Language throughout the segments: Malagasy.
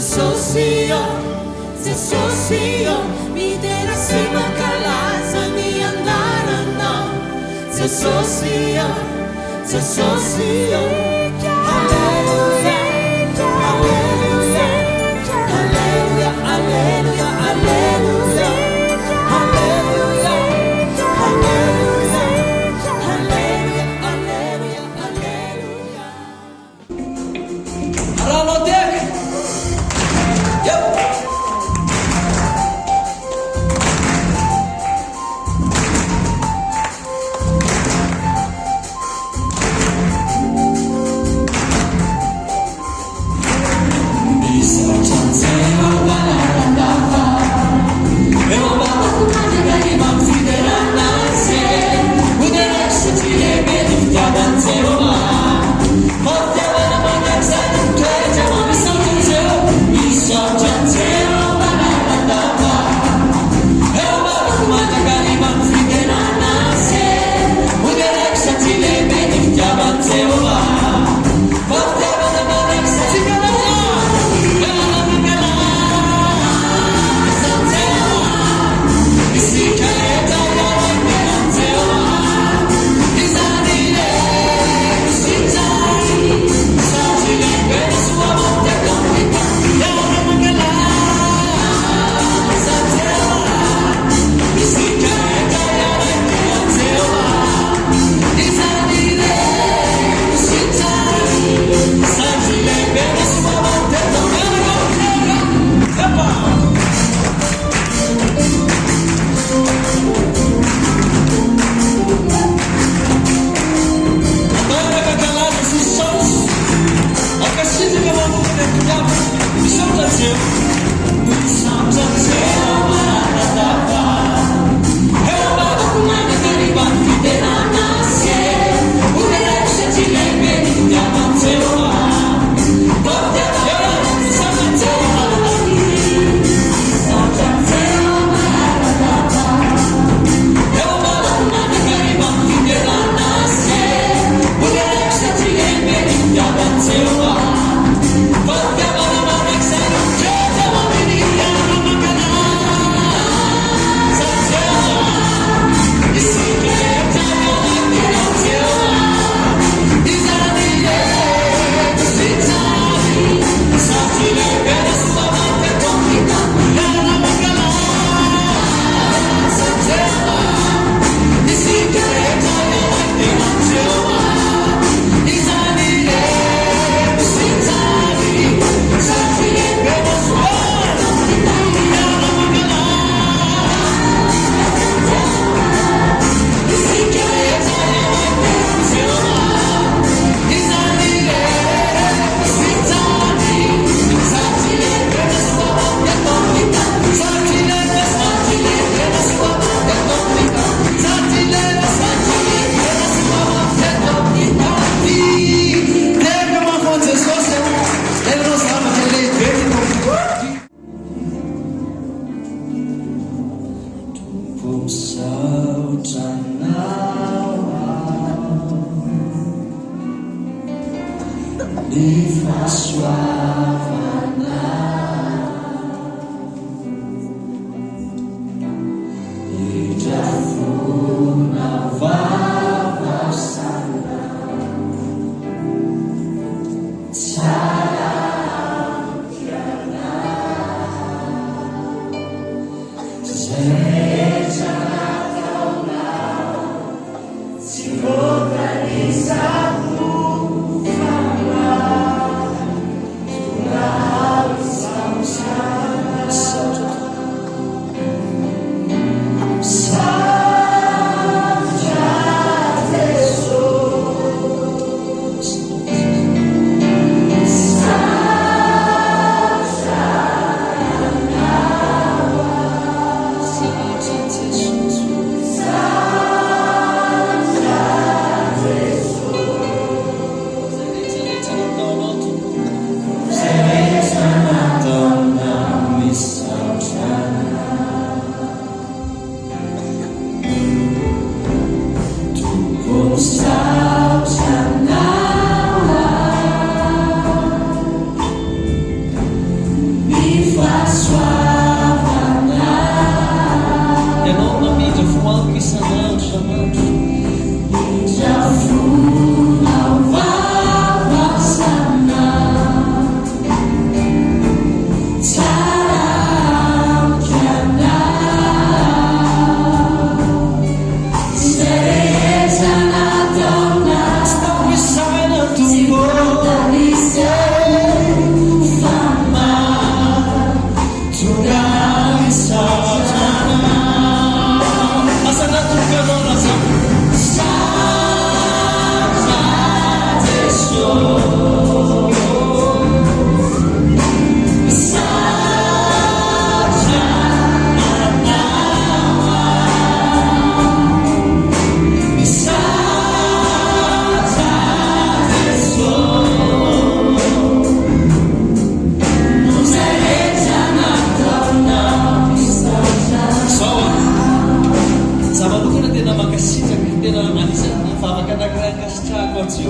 Sosio, mi dera sima kalasa mi andarano. Sosio, Alleluia, Alleluia, Alleluia, Alleluia, Alleluia, Alleluia, Alleluia, Alleluia, Alleluia, Alleluia. Allora,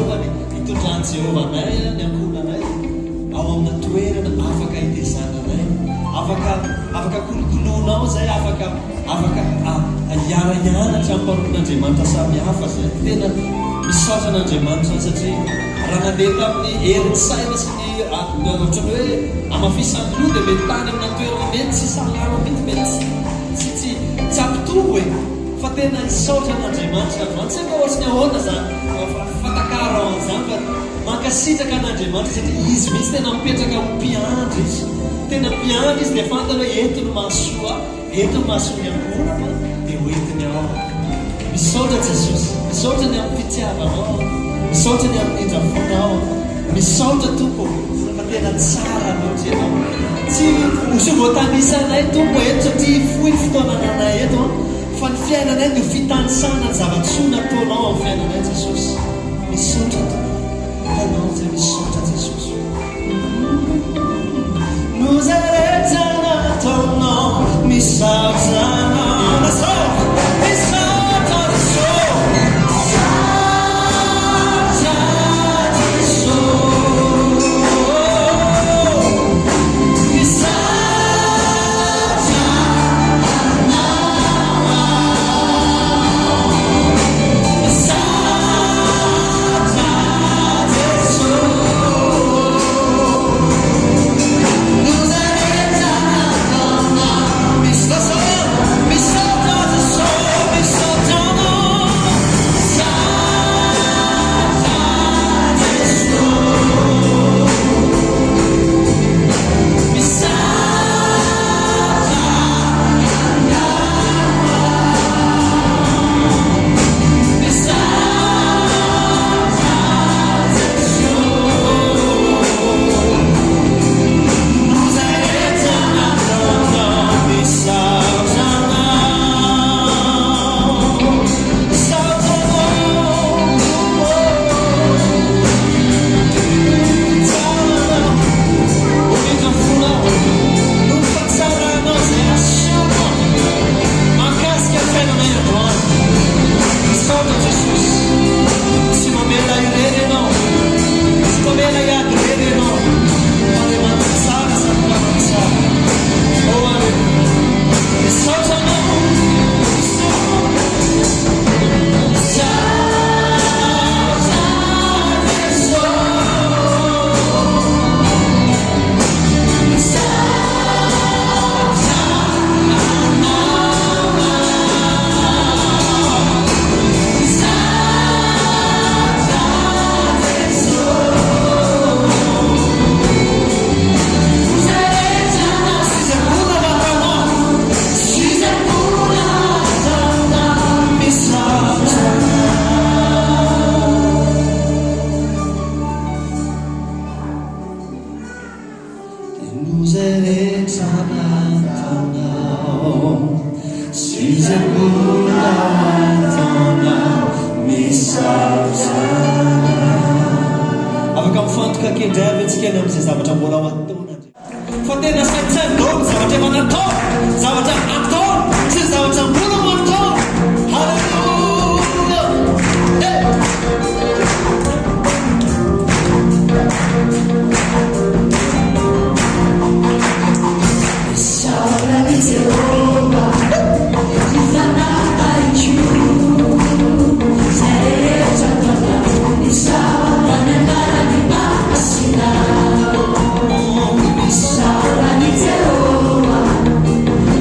Jehovany hitondrany Jehovah-nay ny ankohonanay ao amina toerana afaka hitezananay, afaka kolokoloanao zay, afaka hiara-hianatra amparon'Andriamanitra samihafa zay. Tena misaotra an'Andriamanitra satria raha nandeha tamin'ny herin'ny saina sy ny ohatrany hoe amafisany loha dia mety tany amina toerana mety tsy salama, mety tsy ampitombo e. Fa tena isaotra an'Andriamanitra androany, tsy haiko ohatrany ahoana zany fatakaraony zany, fa mankasitraka an'Andriamanitra satria izy mihitsy tena mipetraka mpiandry izy, tena mpiandry izy dia fantany hoe entiny mahasoa ny ankohonana dia hoentiny ao. Misaotra Jesosy, misaotra ny amin'ny fitiavanao, misaotra ny amin'ny indrafonao, misaotra Tompo fa tena tsara loatra eto. Tsy ho voatanisanay Tompo eto satria fohy ny fotoananay eto, fa ny fiainanay no fitanisana ny zava-tsoa nataonao amin'ny fiainanay Jesosy. Misaotra Tompo, itanao zay misaotra Jesosy. Nous arrêtons nataonao, misaotra anao, misaotra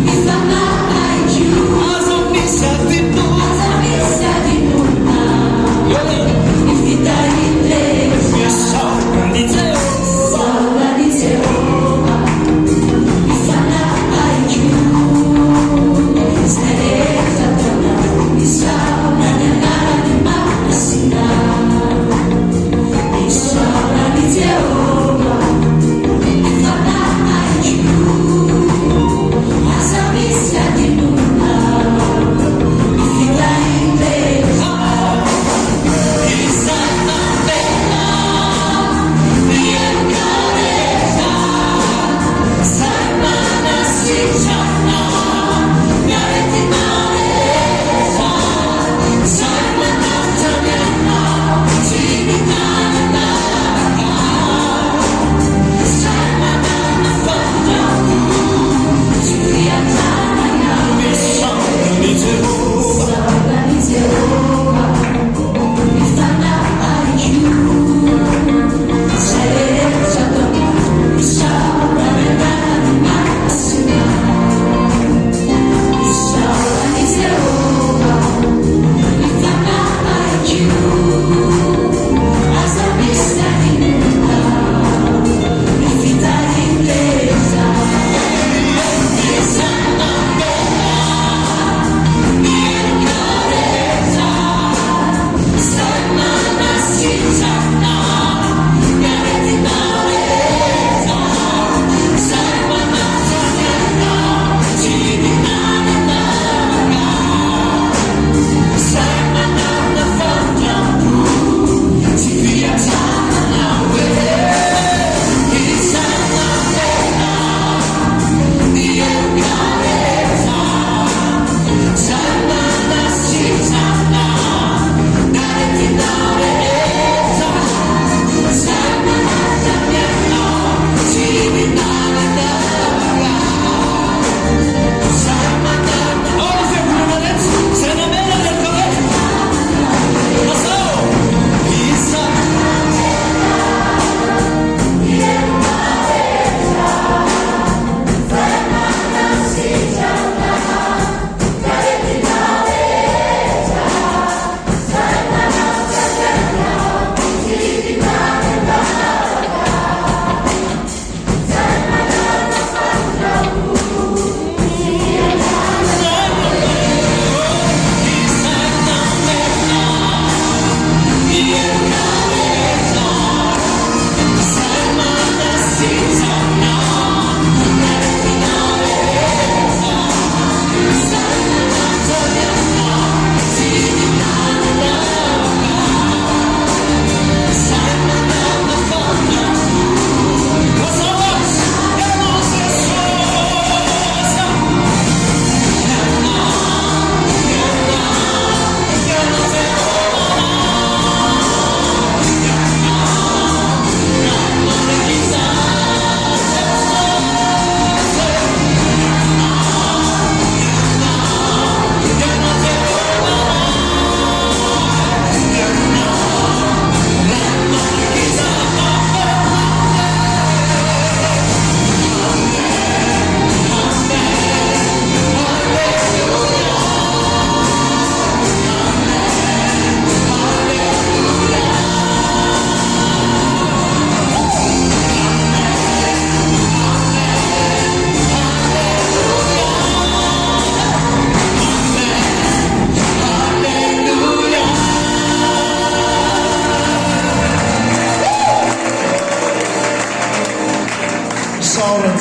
If I'm not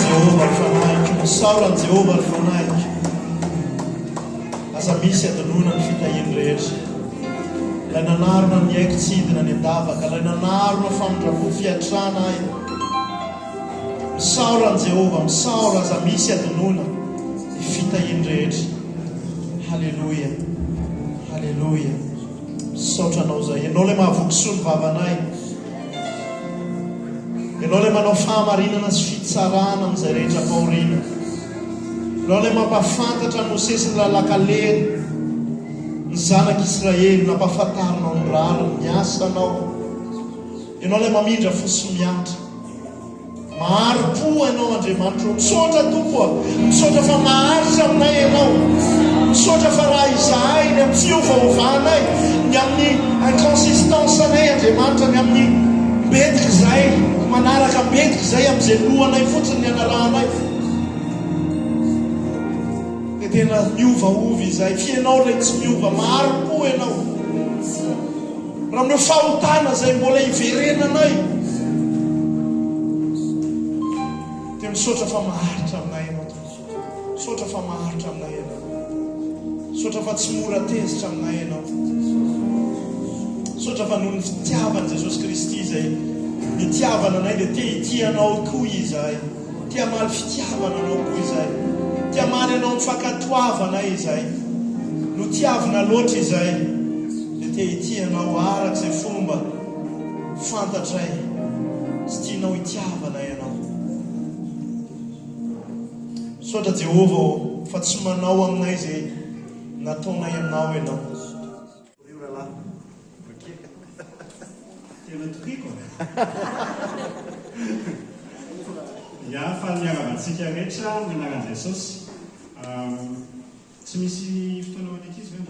Jehovah ny fanahiky, misaoran Jehovah ny fanahiky. Aza misy adonona ny fitahiany rehetra. Ilay nanarona ny haiko tsidina ny andavaka, ilay nanarona famindrapo fiatrana ahy. Misaoran Jehovah, misaora aza misy adonona ny fitahiany rehetra. Halleluja, halleluja. Misaotra anao zay. Ianao ilay mahavokisoa ny vavanay. Ianao ilay manao fahamarinana sy fitsarana amin'izay rehetra paorina. Ianao ilay mampafantatra Mosesy ny lalakalery, ny zanak'Israely, nampafantarinao ny rariny, ny asanao. Ianao ilay mamindra fo sy miantra. Maharo-po ianao Andriamanitra. Misaotra Tompo, misaotra fa maharitra aminay ianao. Misaotra fa raha izahay ny amin'ny fiovaovanay, ny amin'ny inconsistance anay Andriamanitra, ny amin'ny betika izay, manaraka betika izay amin'izay lohanay fotsiny ny anarahanay. Dia tena miovaova izay. Fianao ilay tsy miova, maharo-po ianao. Raha amin'io fahotana izay mbola iverenanay, dia misaotra fa maharitra aminay ianao. Misaotra fa maharitra aminay ianao. Misaotra fa tsy mora tezitra aminay ianao. Misaotra fa noho ny fitiavany Jesosy Kristy izay nitiavana anay, dia tia hitianao koa izahay. Tia maly fitiavana anao koa izahay. Tia maly anao mifakatoavana izahay. No tiavina loatra izahay, dia tia hitianao arak'izay fomba fantatray sy tianao hitiavana ianao. Misaotra Jehovah fa tsy manao aminay izay nataonay aminao ianao. Tena tokiako. Ya, fa miaravatsika rehetra minaran'i Jesosy. Tsy misy fotoana ho an'ny ankizy ve?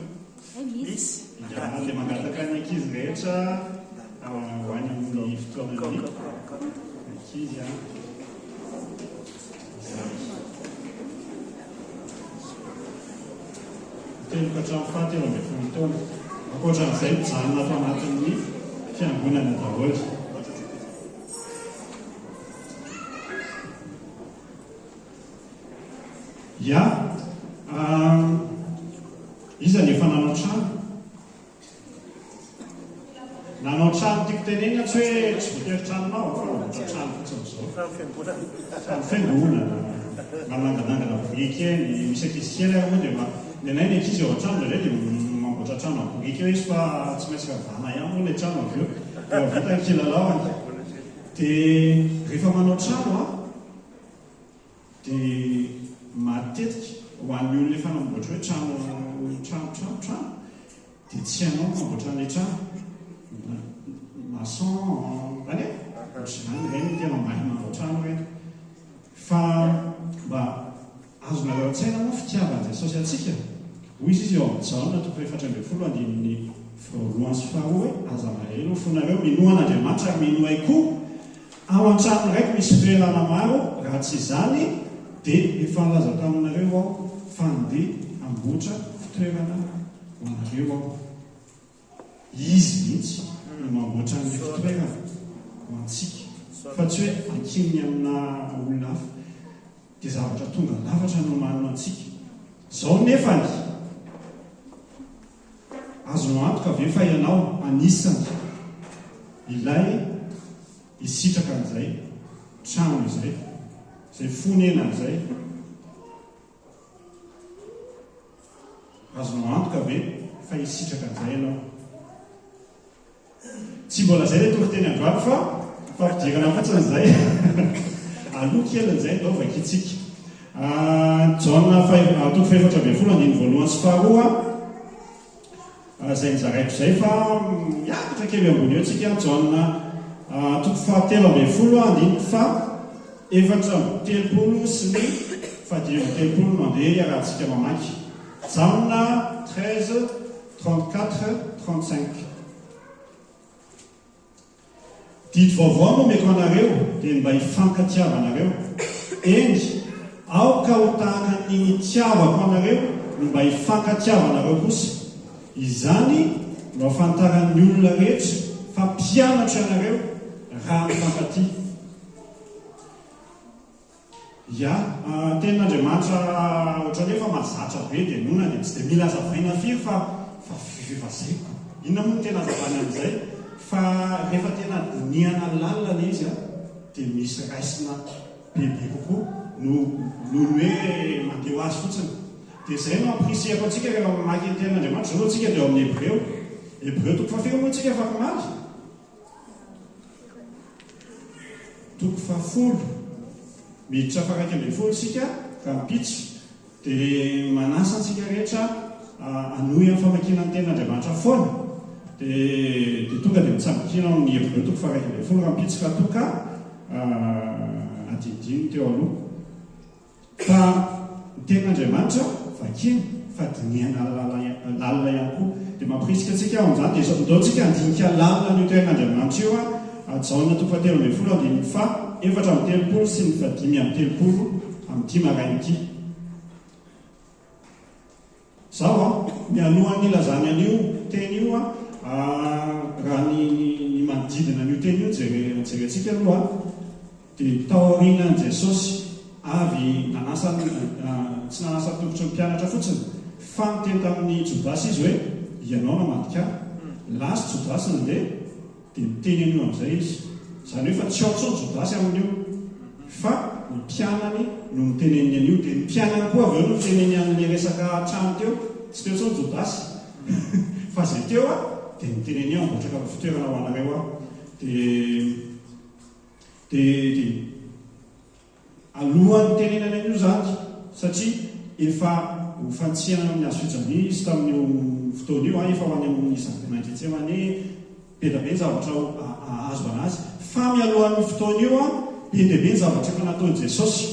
Misy. Ya, dia mangataka ny ankizy rehetra ho any amin'ny fotoanany ankizy. Telo ka hatramin'ny fahatelo ambin'ny folo taona. Ankoatran'izay mijanona ato anatin'ny fiangonana daholo. Ya, iza ny efa nanao trano? Nanao trano tiako tenena tsy hoe tsy voatery tranonao, fa trano fotsiny izao. Trano fiangonana, malangadangana boriky eny, misy ankizy kely moa dia nenay ny ankizy eo an-trano dia mamboatra trano boriky eo izy fa tsy maintsy kavana ihany moa ilay trano avy eo. Eo vita ny kilalaony. Dia rehefa manao trano dia matetika ho an'ny olona efa namboatra hoe trano dia tsy ianao mamboatra an'ilay trano. Maçon any ohatr'izany ireny tena mahay manao trano ireny. Fa mba azonareo an-tsaina moa fitiavan'i Jesosy antsika. Hoy izy eo amin'ny Jaona 1:7-9 hoe aza maheno fonareo minoan'Andriamanitra ary minoay koa ao an-trano raiky misy toerana maro, raha tsy izany dia efa nalaza taminareo aho fa andeha amboatra fitoerana ho anareo aho. Izy mihitsy no mamboatra ny fitoerana ho antsika, fa tsy hoe ankininy amina olona hafa. Dia zavatra tonga lafatra no manana antsika. Izao nefany azonao antoka ve fa ianao anisany ilay hisitraka an'izay trano izay, izay fonena an'izay. Azonao antoka ve fa hisitraka an'izay ianao? Tsy mbola izay ilay tokoteny androany fa fidirana fotsiny izay. Aloha kelin'izay ndao vakitsika. Jaona 4:4-5 izay nizaraiko izay fa miakatra kely ambony eo tsika. Jaona 7:7-4 sy ny 7 no andeha iarahantsika mamaky. Jaona 13:34-35. Didy vaovao no omeko anareo dia mba hifankatiavanareo. Eny aoka ho tahaka ny nitiavako anareo no mba hifankatiavanareo kosa. Izany no ahafantaran'ny olona rehetra fa mpianatra anareo raha mifankatia. ia tenin'Andriamanitra ohatran'ny efa mahazatra be dia nona dia tsy dia mila azavaina firy fa fivazaiko. Inona moa no tena azavana amin'izay fa rehefa tena diniana lalina izy dia misy raisina bebe kokoa no hoe mandeho azy fotsiny. Dia izay no amprisihako antsika rehefa mamaky ny tenin'Andriamanitra. Zao antsika dia amin'ny Hébreu toko fahafiry moa antsika afaka maky. Toko fahafolo miditra faraka ambin'ny folo isika raha mpitso dia manasa antsika rehetra hanohy amin'ny famakiana ny tenin'Andriamanitra foana. Dia tonga dia mitsambokina amin'ny Hébreu toko faraka ambin'ny folo raha mpitso ka toka adinidiny teo aloha. Fa ny tenin'Andriamanitra vakina fa dinihana lalina ihany koa. Dia mampirisika antsika ao amin'izany dia ndao antsika handinika lalina ny tenin'Andriamanitra io Jaona toko fahatelo ambin'ny folo andininy fa 4:30 sy ny 5:30 amin'ny 10 maraina. Zao mianohan'ny ilazany an'io teny io raha ny manodidina an'io teny io jerentsika aloha dia tao aorianan'i Jesosy avy tsy nanasa tongotry ny mpianatra fotsiny fa miteny tamin'ny Jodasy izy hoe ianao namadika lasy Jodasy nandeha dia miteny an'io amin'izay izy. Izany hoe fa tsy ao intsony Jodasy amin'io fa ny mpianany no miteneniny an'io dia ny mpianany koa avy eo no miteneny amin'ny resaka trano teo tsy teo intsony Jodasy fa izay teo dia miteneny eo ambotraka fitoerana ho anareo dia alohan'ny tenenany an'io zany satria efa hofantsiana amin'ny hazo fijaliana izy tamin'io fotoana io efa ho any amin'ny isan'ny mane be ny zavatra azo anazy fa mialohan'ny fotoana io be dia be ny zavatra ka nataon'i Jesosy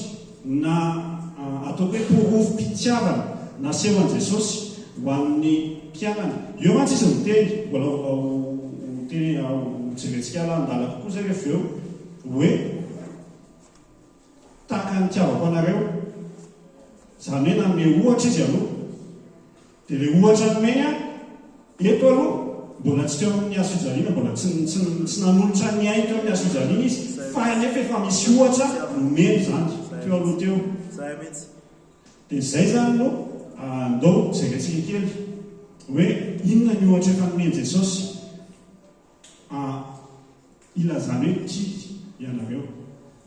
na ataoko hoe porofom-pitiavana nasehon'i Jesosy ho an'ny mpianany. Eo mantsy izy miteny mbola teny jerentsika alandala kokoa zay rehefa eo hoe tahaka ny tiavako anareo izany hoe nanome ohatra izy aloha dia ilay ohatra nomeny eto aloha mbola tsy teo amin'ny hazo fijaliana mbola tsy nanolotra ny ainy teo amin'ny hazo fijaliana izy fa nefa efa misy ohatra nomeny zany teo aloha teo. Dia izay zany no ndao jerentsika kely hoe inona ny ohatra efa nomeny Jesosy ilazany hoe tia ianareo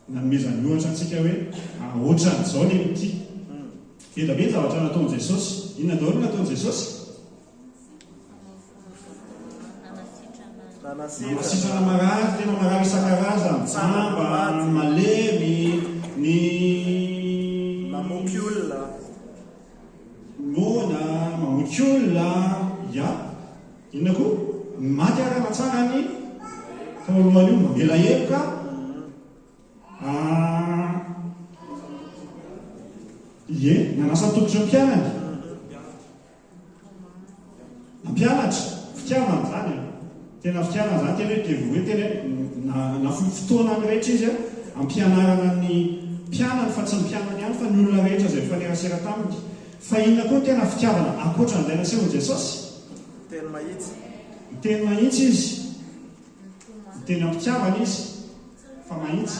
nanomezany ohatra antsika hoe ohatran'izao le mity be da be ny zavatra nataon'i Jesosy. Inona daholo nataon'i Jesosy? Namasitrana marary, tena marary isan-karazany, tsamba, ny malemy, ny mamoky olona, mamoky olona, inona koa? Maty arana tsara ny tao alohan'io mamela heloka. Nanasa tokotry ny mpianany nampianatra fitiavana zany tena fitiavana zany tena hoe devoe tena nafoy fotoana ny rehetra izy ampianarana ny mpianany fa tsy ny mpianany ihany fa ny olona rehetra izay mifanerasera taminy. Fa inona koa tena fitiavana ankoatran'izay nasehon'i Jesosy? Teny mahitsy izy, tena mpitiavana izy fa mahitsy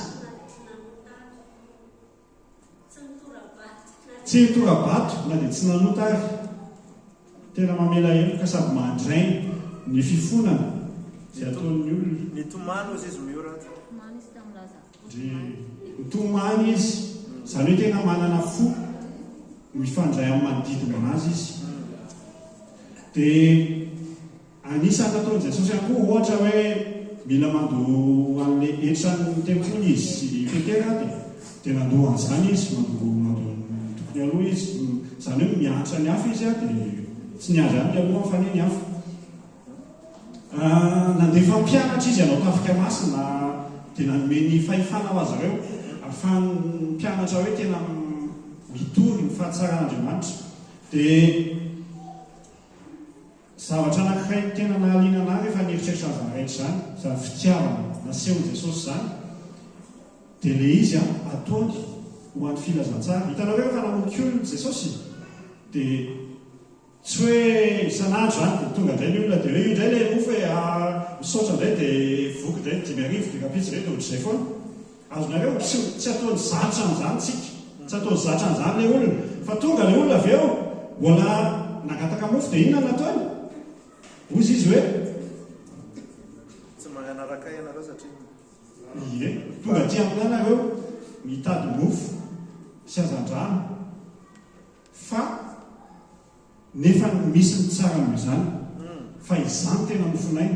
tsy mitorabato na dia tsy nanota ary tena mamela heloka sady mandrainy ny fifonana izay ataon'ny olona. Nitomany izy izany hoe tena manana fo mifandray amin'ny manodidina anazy izy. Dia anisany nataon'i Jesosy ihany koa ohatra hoe mila mandoa an'ilay etran'ny tempony izy petera dia nandoa an'izany izy mandoa tokony aloha izy izany hoe mianatra ny hafa izy dia tsy niaza any aloha fa ny hafa. Nandefa mpianatra izy anao tafika masina dia nanome ny fahefana ho azy ireo ahafahan'ny mpianatra hoe tena mitory ny fahatsaran'Andriamanitra. Dia zavatra anankiray tena nahaliana anahy rehefa nieritreritra an'izany rehetra izany izany fitiavana nasehon'i Jesosy izany dia ilay izy ataony ho an'ny filazantsara. Hitanareo rehefa namoky olona Jesosy dia tsy hoe isan'andro zany dia tonga indray ny olona dia hoe io indray ilay mofo hoe misaotra indray dia voky indray 5 arivo dia kapitsy indray dia ohatr'izay foana. Azonareo tsy ataony zatra amin'izany tsika tsy atao zatra an'izany le olona fa tonga le olona avy eo mbola nangataka mofo dia inona nataony ozy izy hoe tsy mananaraka ianareo satria ie tonga ty aminanareo mitady mofo sy azan-drano fa nefa misy ny tsara noho izany fa izany tena mofonay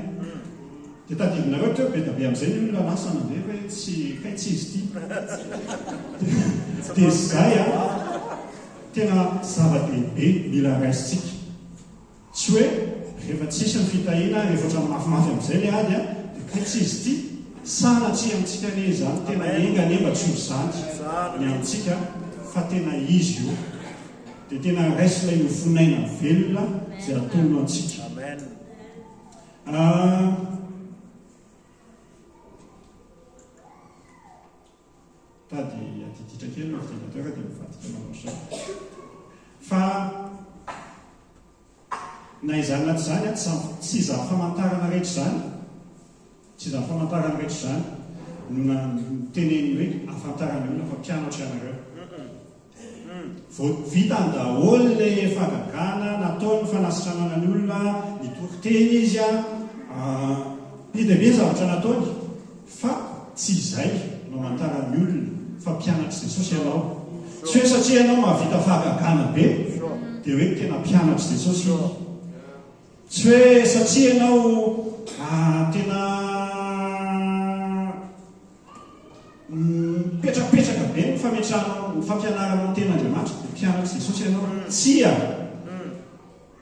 dia tadivinareo teo be da be amin'izay ny olona lasa mandeha hoe tsy kay tsy izy ty dia zay a tena zava-dehibe mila raisitsika tsy hoe rehefa tsisy ny fitahiana rehefa ohatrany mafimafy amin'izay le ady a dia kay tsy izy ty sana tsy amintsika ne zany tena enga nemba tsy ho zany ny amintsika fa tena izy io dia tena raisy ilay nofonaina velona zay ataonao antsika amen tady atititra kely no fitendratera dia mivadika manao sa fa na izany naty zany a tsy zany famantarana rehetra zany tsy zany famantarana rehetra zany no teneny hoe afantarana olona fa mpianatra ianareo vita ny daholo le fagagana nataony fanasitranana ny olona nitokiteny izy a be zavatra nataony fa tsy izay no amantarany olona fa mpianatra Jesosy ianao tsy hoe satria ianao mahavita fahagagana be dia hoe tena mpianatra Jesosy tsy hoe satria ianao tena mipetrapetraka be ny fampianaranao ny ten'Andriamanitra dia mpianatra Jesosy ianao tsia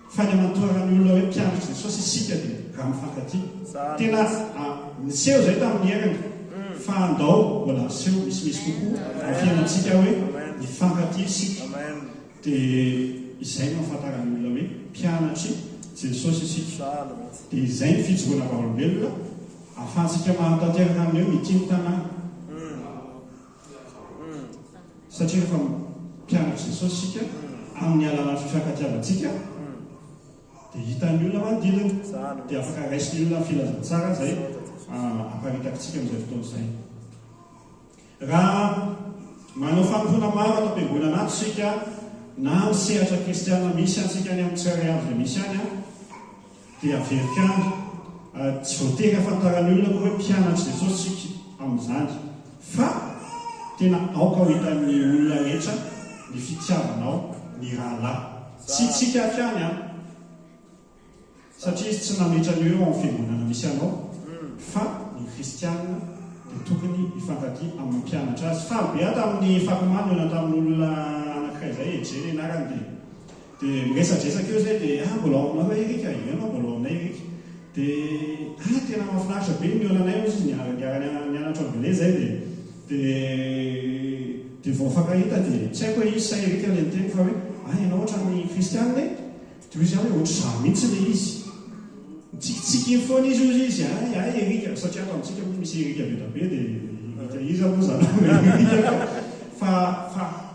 fa ny amantorany olona hoe mpianatra Jesosy isika dia raha mifankaty tena niseho zay tamin'ny heriny fa andao mbola seho misimisy kokoa afiainantsika hoe mifankaty isika dia izay no afantarany olona hoe mpianatry Jesosy isika dia izay ny fijoroana vaolombelona ahafahantsika mahatanteraka amin'eo mitiny tanàna satria rehefa mpianatra Jesosy isika amin'ny alalany fifankatiavantsika dia hitan'ny olona manodidina dia afaka raisiny olona filazantsara zay amparitakatsika amin'izay fotoana izay raha manao fanofona maro atao am-piangonana ato isika na misehatra kristiana misy antsika any amin'ny tsirairay avy dia misy any a dia averika any tsy voatery afantarany olona koa hoe mpianatra Jesosy isika amin'izany fa tena aoka ho hitan'ny olona rehetra ny fitiavanao ny rahalahy tsy tsika afiany a satria izy tsy nametrany eo amin'ny fiangonana misy anao fa ny kristianina dia tokony hifankaty amin'ny mpianatra azy fa be tamin'ny fakomany ona tamin'olona anankiray zay ejeny anarany dia miresadresaka eo zay dia mbola ao aminao erika ianao mbola ao aminay erika dia tena mahafinaritra be ny onanay izy nianatra ambele zay dia vao fankahita dia tsy haiko hoe izy sa erika le nyteny fa hoe ianao ohatra ny kristianina dia izy hoe ohatra za mihitsy le izy tsikitsiky iny foana izy ozy izy erika satria ato amintsika misy erika be da be dia izy aloha zany fa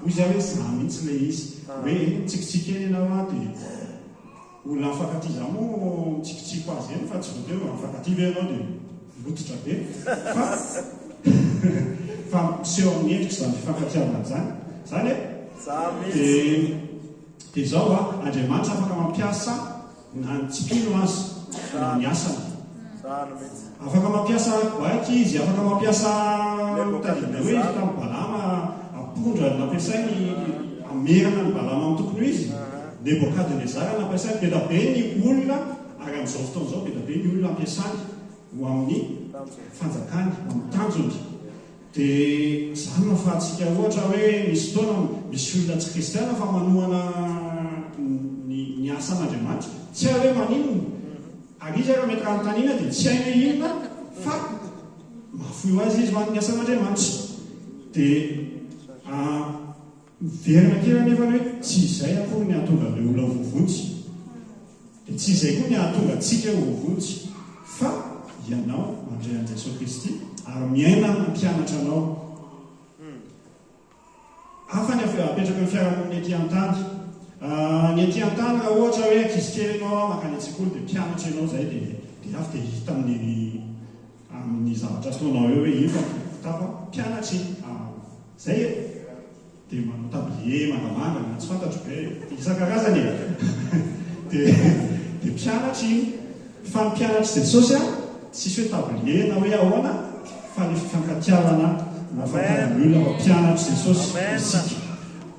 izy hoe za mihitsy le izy hoe tsikitsiky eny ianao dia olona mifankaty mo mitsikitsiko azy eny fa tsy voatery mifankaty ianao dia lototra be fa miseho amin'ny endrika zany fifankatiavana zany dia zao Andriamanitra afaka mampiasa na nitsipino azy na ny asany afaka mampiasa goaky izy afaka mampiasa tadina hoe izy tamin'ny Balama apondra nampiasainy amerana ny Balama amin'ny tokony izy Nebokadnezara nampiasainy be da be ny olona ary amin'izao fotoana izao be da be ny olona ampiasany ho amin'ny fanjakany amin'ny tanjony dia zany mahafahantsika ohatra hoe misy fotoana misy olona tsy kristiana fa manohana ny asan'Andriamanitra tsy hay hoe maninona ary izy raha mety raha-taniana dia tsy haina inona fa mahafoy azy izy man'ny asan'Andriamanitra dia miverina kely anefany hoe tsy izay akory ny ahatonga le olona vovontsy dia tsy izay koa ny ahatonga antsika vovontsy fa ianao mandray an'i Jesosy Kristy ary miaina mampianatra anao hafa ny apetraka ny fiarahamonina ety an-tany ny ety an-tany raha ohatra hoe ankizy kely ianao makany an-tsekoly dia mpianatra ianao zay dia avy dia hita amin'ny zavatra ataonao eo hoe ino fa fitafa mpianatra iny zay dia manao tablier mangamanga na tsy fantatro be isan-karazany dia mpianatra iny fa ny mpianatra Jesosy a tsisy hoe tablier na hoe ahoana fa ny fifankatiavana na fantaran'ny olona fa mpianatra Jesosy isika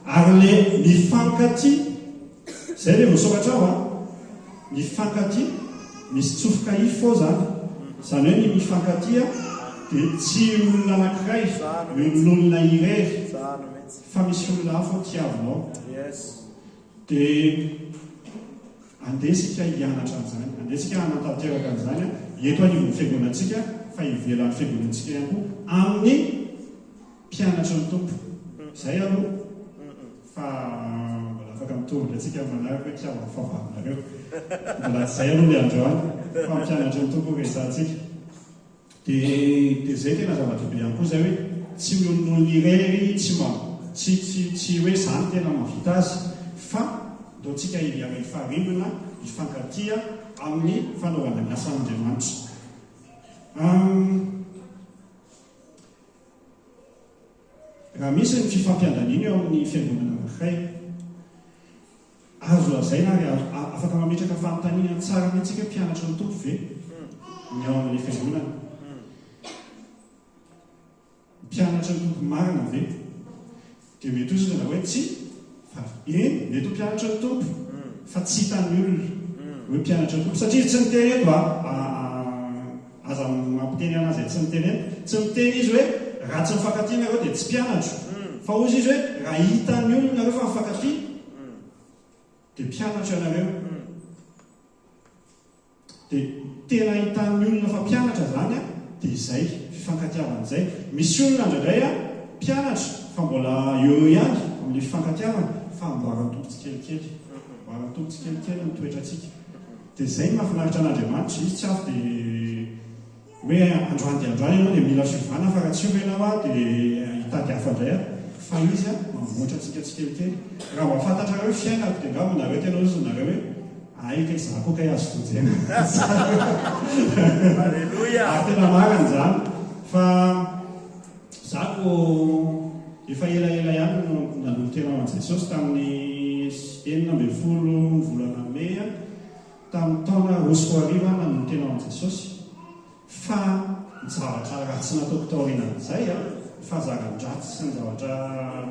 ary le mifankaty zay le voasokatra aho a mifankaty misy tsofoka ifo zany hoe ny mifankatia dia tsy olona anankiray olona irery fa misy olona hafa tiavinao dia andesika hianatra an'izany andesika hanatanteraka an'izany eto anivon'ny fiangonantsika fa ivelan'ny fiangonantsika ihany koa amin'ny mpianatra ny tompo izay aloha fa mbola afaka mitovy atsika manaraka hoe tiavana favavinareo mbola zay aloha le androany fa mpianatra ny tompo resantsika dia zay tena zava-dehibe ihany koa zay hoe tsy olon'olona irery tsy hoe zany tena mavita azy fa ndaontsika ifarimbona ifankatia amin'ny fanaovana ny asan'Andriamanitra raha misy ny fifampiandaniny eo amin'ny fiangonana anankiray azo lazaina ary afaka mametraka fanontaniana tsara mihitsika mpianatra ny tompo ve ny ao amin'ny fiangonana mpianatra ny tompo marina ve dia mety ozy tena hoe tsy fa mety ho mpianatra ny tompo fa tsy hitan'ny olona hoe mpianatra ny tompo satria tsy miteny eto aza mampiteny anazy tsy miteny eto tsy miteny izy hoe raha tsy mifankatiana reo dia tsy mpianatra fa ozy izy hoe raha hitan'ny olona reo fa mifankatia dia mpianatra ianareo dia tena hitan'ny olona fa mpianatra zany a dia izay fifankatiavan'izay misy olona indraindray a mpianatra fa mbola eo ihany amin'ny fifankatiavana fa amboarany tompo tsikelikely amboarany tompo tsikelikely ny toetratsika dia izay mahafinaritra an'Andriamanitra izy tsy afo dia hoe androany dia androany ianao dia mila fivana fa raha tsy io ianao a dia hitady hafa indray a fa izy a mamoatra antsika tsikelikely raha mba fantatrareo fiainako dia ngamo nareo tena ozy nareo hoe aika izako kay azo fojena tena marany zany fa zako efa elaela ihany nanolona tena ho an'i Jesosy tamin'ny 19 volana May tamin'ny taona 2010 nanolona tena ho an'i Jesosy fa ny zavatra raha tsy nataoko taorinan'izay a fa zaran-dratsy sy ny zavatra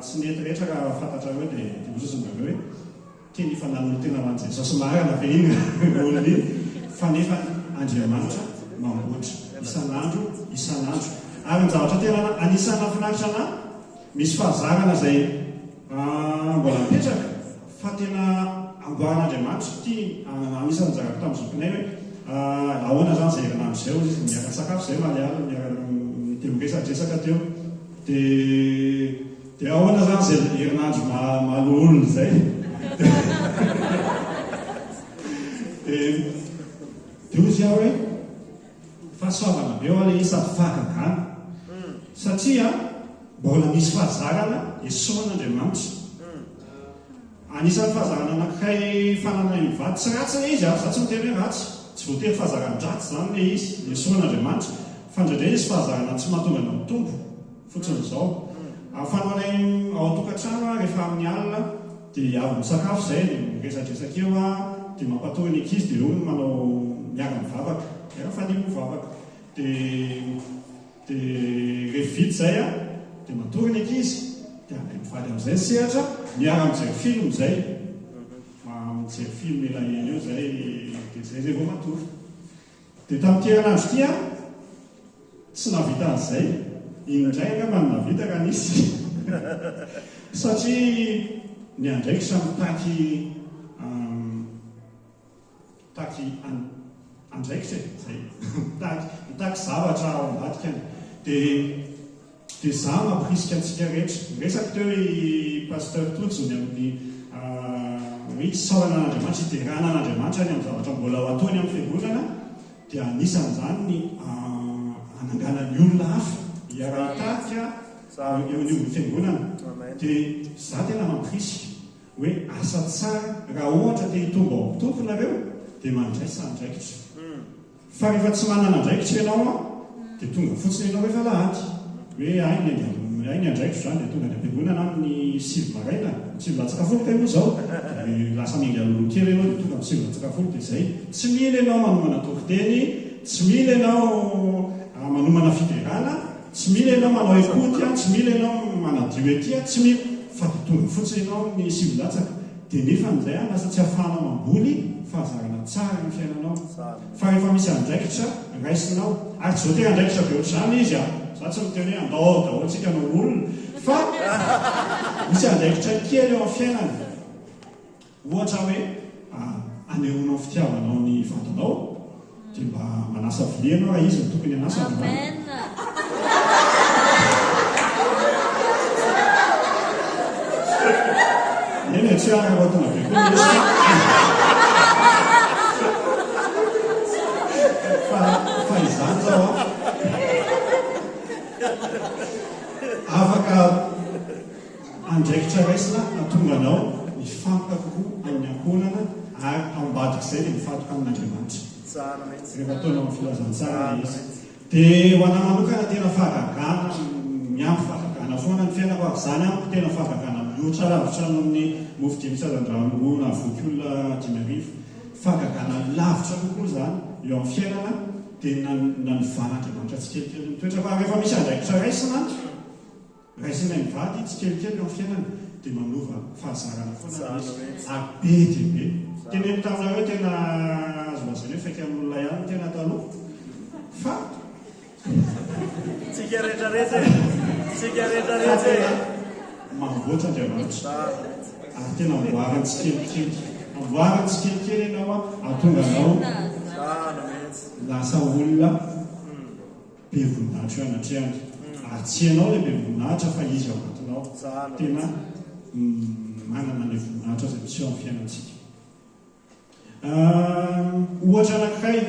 tsy nety rehetra raha fantatra hoe dia ozozonareo hoe teny efa nanolona tena ho an'i Jesosy marana fe iny olona iny fa nefa Andriamanitra mamboatra isan'andro ary ny zavatra tena anisan'ny nafinaritra ana misy fahazarana izay mbola mipetraka fa tena amboaran'Andriamanitra ty anisan'ny zarako tamin'ny zokinay hoe ahoana zany izay herinandro izay ozy izy miaraka sakafo izay maliala miaraka teo miresadresaka teo dia ahoana zany izay herinandro maloolona izay dia ozy aho hoe fahasoavana be eo ale isady vakagana satria mbola misy fahazarana esoan'Andriamanitra anisan'ny fahazarana anankiray fananana mivady tsy ratsy le izy za tsy miteny hoe ratsy tsy voatery fahazarana-dratsy zany le izy esoan'Andriamanitra fa indraindray izy fahazarana tsy mahatonga na mitombo fotsiny izao afananay ao tokantrano rehefa amin'ny alina dia avy misakafo izay dia miresadresaka eo dia mampatory ny ankizy dia eo no manao miara mivavaka fa ny mivavaka dia rehefa vita izay dia matory ny ankizy dia mivaly amin'izay sehatra miara mijery film izay mijery film elaela eo zay dia zay vao matory dia tamin'ny herinandro ity tsy navita an'izay indray angamba ny navita raha nisy satria ny andraiky samy taky andraikitra zay mitaky zavatra ao ambadikany dia za mampirisika antsika rehetra resaka teo i pasteur Totsony amin'ny hoe saorana an'Andriamanitra iterana an'Andriamanitra ny amin'ny zavatra mbola ho ataony amin'ny fiangonana dia anisan'izany ny anangana ny olona hafa hiara-tarika eo an'io fiangonana dia za tena mampirisika hoe asa tsara raha ohatra te hitombo ao tompo nareo dia mandraisa andraikitra fa rehefa tsy manana andraikitra ianao dia tonga fotsiny ianao rehefa lahady hoe ay ainy andraikitro zany dia tonga dia ampiangonana amin'ny sivy maraina, sivy latsakafolo kay moa zao, lasa mingy alolokely ianao dia tonga amin'ny sivy latsakafolo dia izay. Tsy mila ianao manomana tokoteny, tsy mila ianao manomana fiderana, tsy mila ianao manao ekoty, tsy mila ianao manadio etỳ, tsy mila fa tonga fotsiny ianao amin'ny sivy latsaka. Dia nefa amin'izay lasa tsy ahafahanao mamboly fahazarana tsara ny fiainanao. Fa rehefa misy andraikitra raisinao, ary tsy voatery andraikitra be ohatr'izany izy za tsy miteny hoe andao daholintsika no olona, fa misy andraikitra kely eo amin'ny fiainana. Ohatra hoe anehoanao fitiavanao ny vatanao, dia mba manasa vilia ianao raha izy no tokony hanasa ny eny tsy araroatona be koa fa izany zao afaka andraikitra raisina natonga anao mifantoka kokoa amin'ny ankonana ary ambadik'izay dia mifantoka amin'Andriamanitra rehefa ataonao amin'ny filazantsara izy. Dia ho anahy manokana tena fahagagana miampy fahagagana foana ny fiainako ary zany amiko tena fahagagana mihoatra lavitra amin'ny mofo dimy sadan-drano na voky olona 5,000. Fahagagana lavitra kokoa zany eo amin'ny fiainana dia nanivan'Andriamanitra tsikelikely mitoetra. Fa rehefa misy andraikitra raisina mivady tsikelikely eo amin'ny fiainana dia manova fahazarana foana be dia be. Teneny taminareo tena azoazany hoe faiky amin'olona ihany tena taloha fa tsika rehetrarehetra mamboatra Andriamanitra ary tena amboarany tsikelikely ianao ahatonga anao lasa olona be voninahitra eo anatrehany. Ary tsy ianao ilay be voninahitra fa izy ao anatinao tena manana ilay voninahitra izay misy eo amin'ny fiainantsika. Ohatra anankiray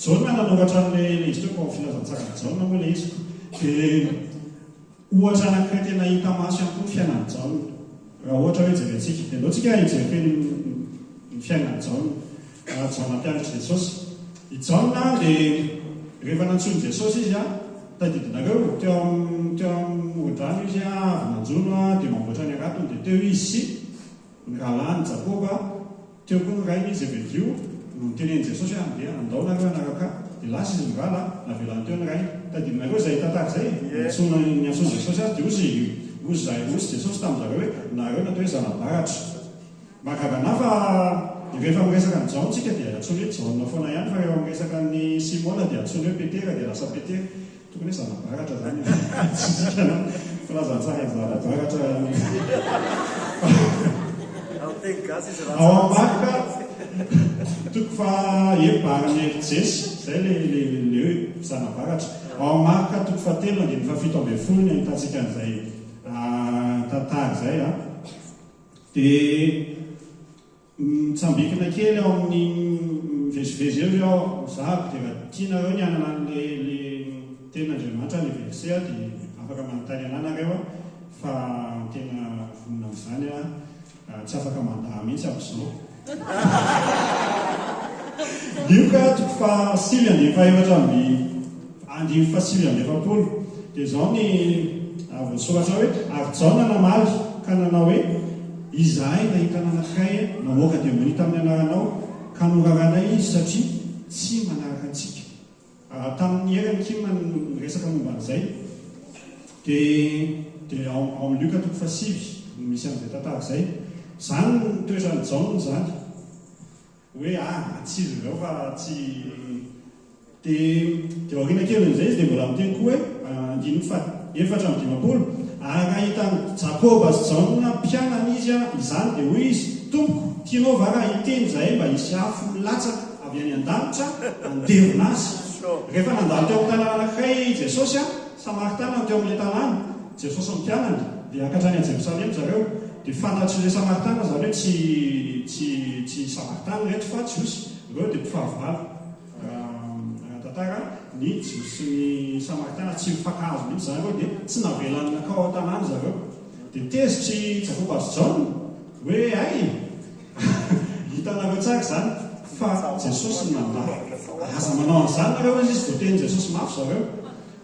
Jaona nanoratra an'ilay izy teo amin'ny filazantsara Jaona moa ilay izy. Dia ohatra anankiray tena hita maso ihany koa ny fiainan'ny Jaona. Raha ohatra hoe jerentsika dia alohantsika hijereny ny fiainan'ny Jaona. Jaona mpianatra Jesosy. I Jaona dia rehefa nantsony Jesosy izy tadidinareo teo amin'ny moron-drano izy avy nanjono dia mamboatra ny aratony dia teo izy sy ny rahalany Jakoba teo koa ny rainy izy Zebedio no niteneny Jesosy andeha andao nareo anaraka dia lasa izy migala navelany teo ny rainy. Tadidinareo izay tantara izay ny antsony Jesosy azy dia ozy Jesosy tamin'izareo hoe nareo natao hoe zanabaratra. Mahakagana fa rehefa miresaka ny Jaontsika dia atsony hoe Jaona foana ihany, fa rehefa miresaka ny Simona dia atsony hoe Petera dia lasa Petera. Tokony hoe zanabaratra zany tsisika filazantsara zanabaratra. Ao Marka toko fa ebarany Jesy izay le hoe zanabaratra. Ao Marka toko fa 3:7 ny ahitantsika an'izay tantara izay dia mitsambikina kely ao amin'ny vezivezy eo zahako dia raha tianareo ny anana le ten'Andriamanitra ny verse dia afaka manontany ananareo fa tena vonina amin'izany tsy afaka mandaha mihitsy amin'izao. Lioka toko fa 7:7 dia izao ny voasoratra hoe ary Jaona namaly ka nanao hoe izahay nahita anankiray namoaka demoni tamin'ny anaranao ka noraranay izy satria tsy manaraka antsika. Tamin'ny herany kima resaka momba an'izay dia ao amin'ny Lioka toko fa 7 misy an'izay tantara izay. Zany no toetrany Jaona zany hoe tsy izy ireo fa tsy dia aoriana kely an'izay izy dia mbola miteny koa hoe 4:50 ary ahitany Jakoba sy Jaona mpianany izy izany dia hoy izy tompoko tianao va raha hiteny zahay mba hisy afo latsaka avy any an-danitra andevona azy. Rehefa nandalo teo amin'ny tanàna anankiray Jesosy Samaritana teo amin'ilay tanàna Jesosy ny mpianany dia ankatrany a Jerosalema zareo dia fantatry ilay Samaritana zareo hoe tsy Samaritana reto fa Jiosy ireo dia mpifahavalo. Tantara ny Jiosy sy ny Samaritana tsy mifakahazo mihitsy zareo dia tsy navelany nakao an-tanàna zareo dia tezitry Jakoba sy Jaona hoe ay hitanareo tsara izany fa Jesosy ny mandahy aza manao an'izany nareo izy voateny Jesosy mafy zareo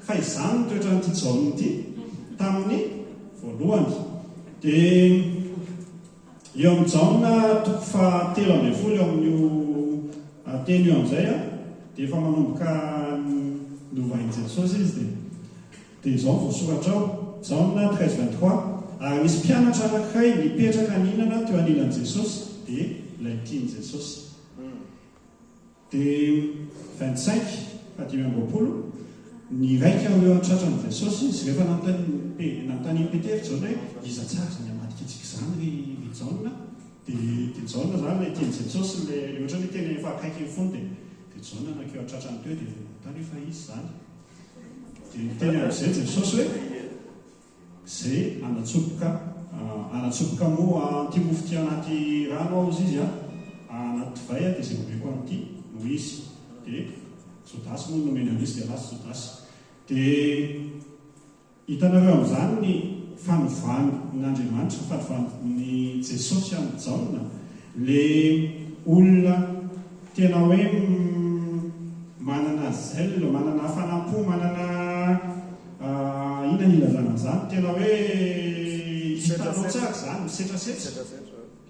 fa izany ny toetran'ity Jaona ity tamin'ny voalohany. Dia eo amin'ny jaona toko fahatelo ambin'ny folo eo amin'io teny io amin'izay a, dia efa manomboka novainy Jesosy izy dia izao voasoratra ao jaona 13-23 ary misy mpianatra anankiray nipetraka ninana teo anilan'i Jesosy dia ilay tiany Jesosy. Dia 25 ny raika eo an-tratran'i Jesosy izy rehefa nanontany Petera Jaona hoe iza tsara izany hamadika antsika izany ry Jaona. Dia Jaona izany ilay tiany Jesosy ilay ohatra ny teny efa akaiky ny fony dia Jaona nakeo an-tratrany teo dia nanontany hoe fa izy izany. Dia teny amin'izay Jesosy hoe izay anatsoboka moa ty mofo ty anaty rano ao izy anaty divay dia izay omeko amin'ity no izy. Dia Jodasy moa nomeny amin'izy dia lasa Jodasy. Dia hitanareo amin'izany ny fanovàn'Andriamanitra, fanovàn'ny Jesosy amin'ny Jaona, ilay olona tena hoe manana zèle, manana fanampo, manana inona ny ilazana an'izany, tena hoe hitanao tsara izany, misetrasetra.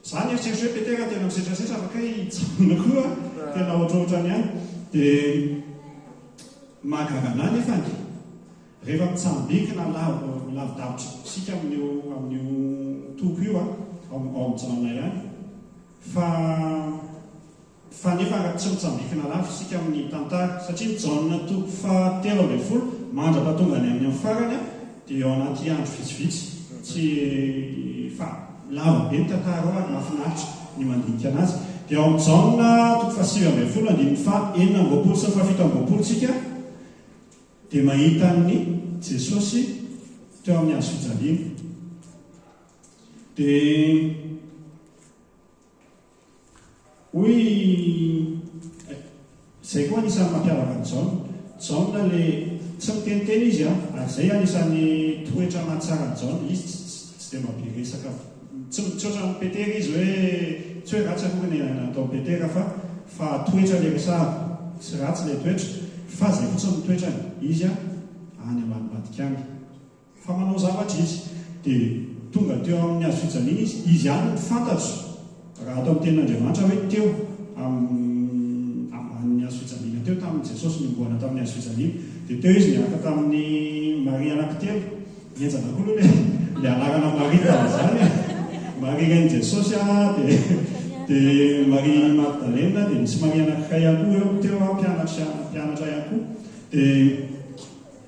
Izany eritreritro hoe Petera tena misetrasetra afaka Jaona koa tena ohatrohatrany ihany. Dia mahagaga nefa rehefa mitsambikina lavidavitra sika amin'io toko io ao amin'ny Jaona ihany, fa nefa tsy mitsambikina lavitra sika amin'ny tantara satria ny Jaona toko fahatelo ambin'ny folo mandrapatonga ny amin'ny farany dia ao anaty andro vitsivitsy tsy fa lava be ny tantara ao ary mahafinaritra ny mandinika anazy. Dia ao amin'ny Jaona toko fahasivy ambin'ny folo andininy fa 9 sy 7 tsika dia mahita ny Jesosy teo amin'ny hazo fijaliana. Dia hoy izay koa anisan'ny mampiavaka ny Jaona ilay tsy miteniteny izy ary izay anisan'ny toetra mahatsara ny Jaona. Izy tsy dia mabe resaka, tsy ohatran'ny Petera izy hoe tsy hoe ratsy akory ny natao Petera fa toetra ilay resahako sy ratsy ilay toetra fa izay fotsiny ny toetrany izy any ambadimbadika any fa manao zavatra izy. Dia tonga teo amin'ny hazo fijaliana izy any mifantatro raha atao amin'ny tenin'Andriamanitra hoe teo amin'ny hazo fijaliana teo tamin'ny Jesosy nimboana tamin'ny hazo fijaliana. Dia teo izy niaraka tamin'ny Maria anankitelo, nienjana koa aloha ilay anarana Maria tamin'izany Maria ren'i Jesosy dia Maria Magdalena, dia nisy Maria anankiray ihany koa eo teo mpianatra ihany koa.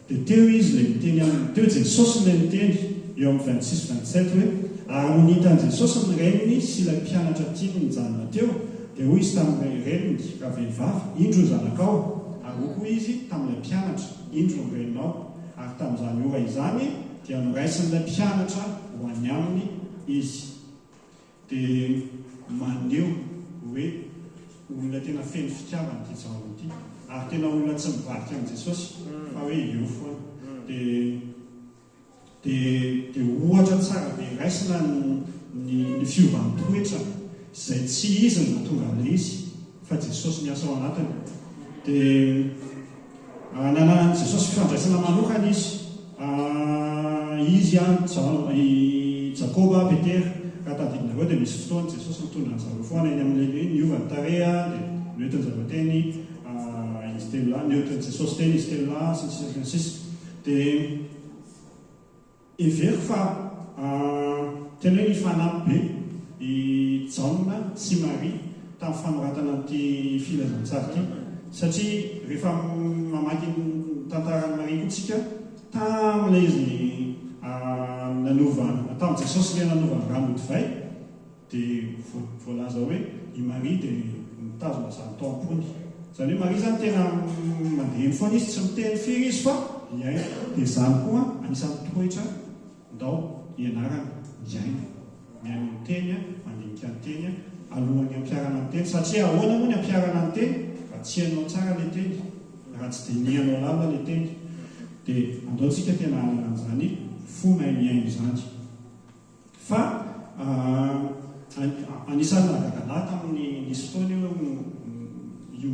Dia teo izy ilay miteny teo Jesosy ilay miteny eo amin'ny 26-27 hoe ary no nihitan'i Jesosy ny reniny sy ilay mpianatra tiany nijanona teo dia hoy izy tamin'ilay reniny raha vehivavy indro ny zanakao ary ho koa izy tamin'ilay mpianatra indro ny reninao ary tamin'izany ora izany dia noraisin'ilay mpianatra ho any aminy izy. Dia maneho hoe olona tena feno fitiavana ity Jaona ity ary tena olona tsy mivadika amin'i Jesosy fa hoe eo foana. Dia ohatra tsara be raisina ny fiovan'ny toetra izay tsy izy no tonga ilay izy fa Jesosy miasa ao anatiny. Dia nanan'i Jesosy fifandraisana manokana izy Jakoba, Petera ka tadidinareo dia misy fotoana Jesosy mitondra an'izareo foana eny amin'ilay niovany tarea dia noentiny zareo teny izy telo lahy, noentiny Jesosy teny izy telo lahy sisy. Dia every fa tena hoe nifanampy be i Jaona sy Maria tamin'ny fanoratana an'ity filazantsara ity satria rehefa mamaky tantaran'i Maria kotsika tamin'ilay izy nanovana tamin'ny Jesosy ilay nanovana rano divay dia voalaza hoe i Maria dia mitazona izany tao am-pony. Izany hoe Maria izany tena mandeha foana izy tsy miteny firy izy fa iaina. Dia izany koa anisan'ny toetra ndao ianarana iaina miaino ny teny mandinika ny teny alohan'ny ampiarana ny teny satria ahoana moa ny ampiarana ny teny raha tsy hainao tsara ilay teny, raha tsy dinihanao lamba ilay teny. Dia andaontsika tena hanana an'izany fo mahay miaino izany. Fa anisan'ny nahagagalà tamin'ny nisy fotoana io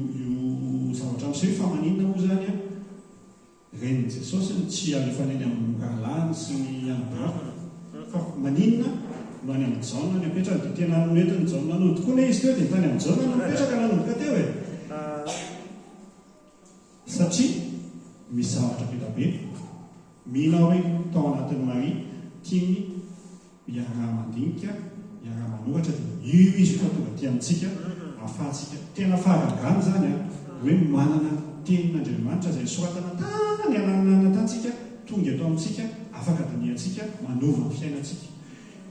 zavatra amin'izay fa maninona moa izany renin jesosy tsy alefaneny amin'ny rahalany sy ny anybra fa maninona no any amin'ny jaona ny apetraka dia tena noentiny jaona nano tokoa ne izy teo dia tany amin'ny jaona no mipetraka nanomboka teo e satria misy zavatra be be mihina hoe tao anatin'ny maria tiany hiara-mandinika hiara-manohatra dia io izy fa tonga ty amintsika ahafahantsika tena faharagany zany a hoe manana tenin'Andriamanitra izay soratana tany ananana tantsika tonga eto amintsika afaka diniantsika manova ny fiainantsika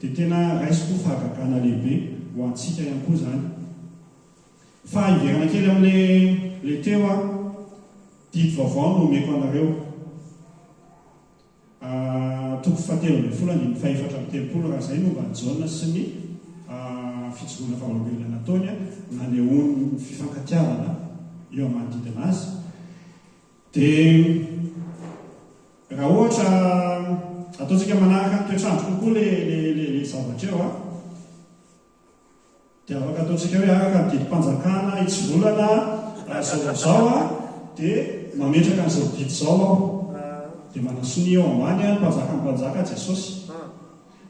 dia tena raisiko faharagana lehibe ho antsika ihany koa zany fa hiverana kely amin'le teo a didy vaovao no omeko anareo toko fahatelo ambin'ny folo andiny faefatra amin'ny telopolo raha izay momba ny jaona sy ny fijoroana fahaolombelona nataony nanehoany ny fifankatiavana eo manodidina azy dia raha ohatra ataontsika manaraka ny toetrandro kokoa le zavatra eo dia afaka ataontsika hoe araka ny didim-panjakana hitsivolana zao dia mametraka n'izao didy zao aho dia manasony eo ambany a mpanjaka mpanjaka Jesosy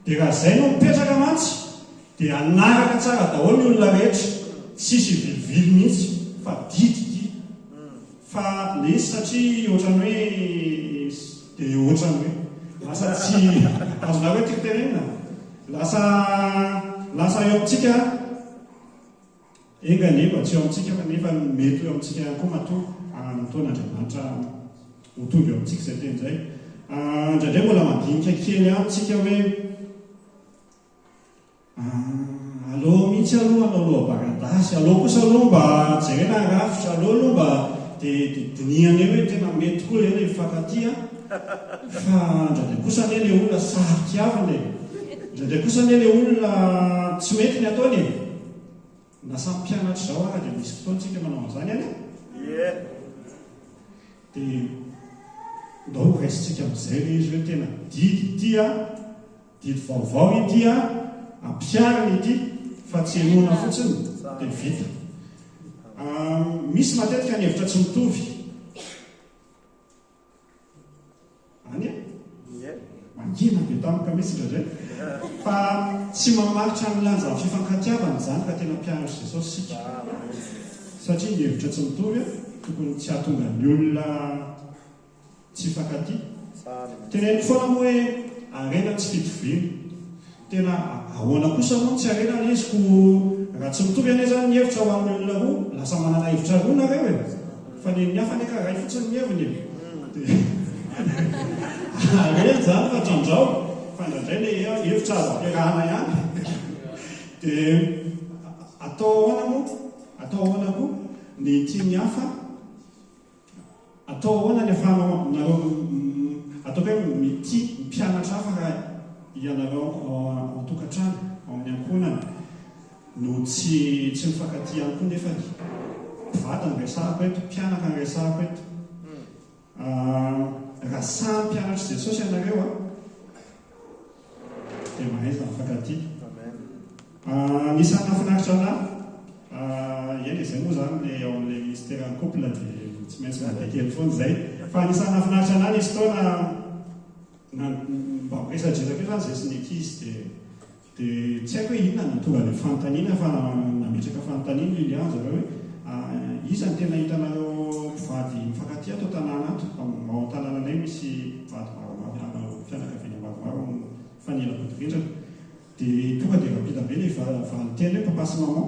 dia raha izay no mipetraka mantsy dia anaraka tsara daholo ny olona rehetra tsisy vilivily mihitsy fa didy fa le izy satria ohatrany hoe dia ohatrany hoe lasa tsy azona hoe tiriterenina lasa eo amintsika enga nefa tsy eo amintsika fa nefa mety eo amintsika ihany koa matoa anatoan'Andriamanitra ho tonga eo amintsika izay teny izay indraindray mbola mandinika kely amintsika hoe aloha mihitsy aloha anao aloha baradasy aloha kosa aloha mba jerena rafitra aloha aloha mba dia diniany hoe tena mety koa eny mifankatia fa indraindray kosa ane le olona saritiavany indraindray kosa ane le olona tsy mety ny ataony na samy mpianatra zao dia misy fotoantsika manao an'izany any dia ndao raisitsika amin'izay le izy hoe tena didy itya didy vaovao itya ampiariny ity fa tsy enona fotsiny dia vita misy matetika ny hevitra tsy mitovy any mangina be tamika misy indraindray fa tsy mamaritra milanja ny fifankatiavana zany ka tena mpianatra Jesosy sika satria ny hevitra tsy mitovy tokony tsy hahatonga ny olona tsy fankatia tena eny foana moa hoe arena tsy fitoviny tena ahoana kosa moa tsy arena le izy ko raha tsy mitovy ane zany ny hevitra ho amin'ny olona roa lasa manana hevitra roa nareo e fa ny hafa ny ka ray fotsiny ny heviny arena zany fa trandrao fa indraindray le hevitra azo ampiarahana ihany dia atao ahoana koa ny tiany hafa atao ahoana ny afahanao nareo ataoko hoe mity mpianatra hafa raha ianareo ao tokantrano ao amin'ny ankonana no tsy mifankatia ihany koa nefa vady ny resahako eto mpianaka ny resahako eto raha samy mpianatra Jesosy ianareo dia mahaiza mifankatia nisany nafinaritra ana eny izay moa zany le ao amin'le ministère ny couple dia tsy maintsy mandeha kely foana izay fa nisany nafinaritra ana nisy taona mba miresadresaka io zany zay sy ny ankizy dia tsy haiko hoe inona na tonga le fanontaniana fa nametraka fanontaniana lilian zareo hoe iza ny tena hitanareo mpivady mifankatia atao tanàna ato ao tanànanay misy mpivady maromaro fianakaviana maromaro fanila-bodirindrina dia tonga dia rapida be le valiteny hoe papa sy maman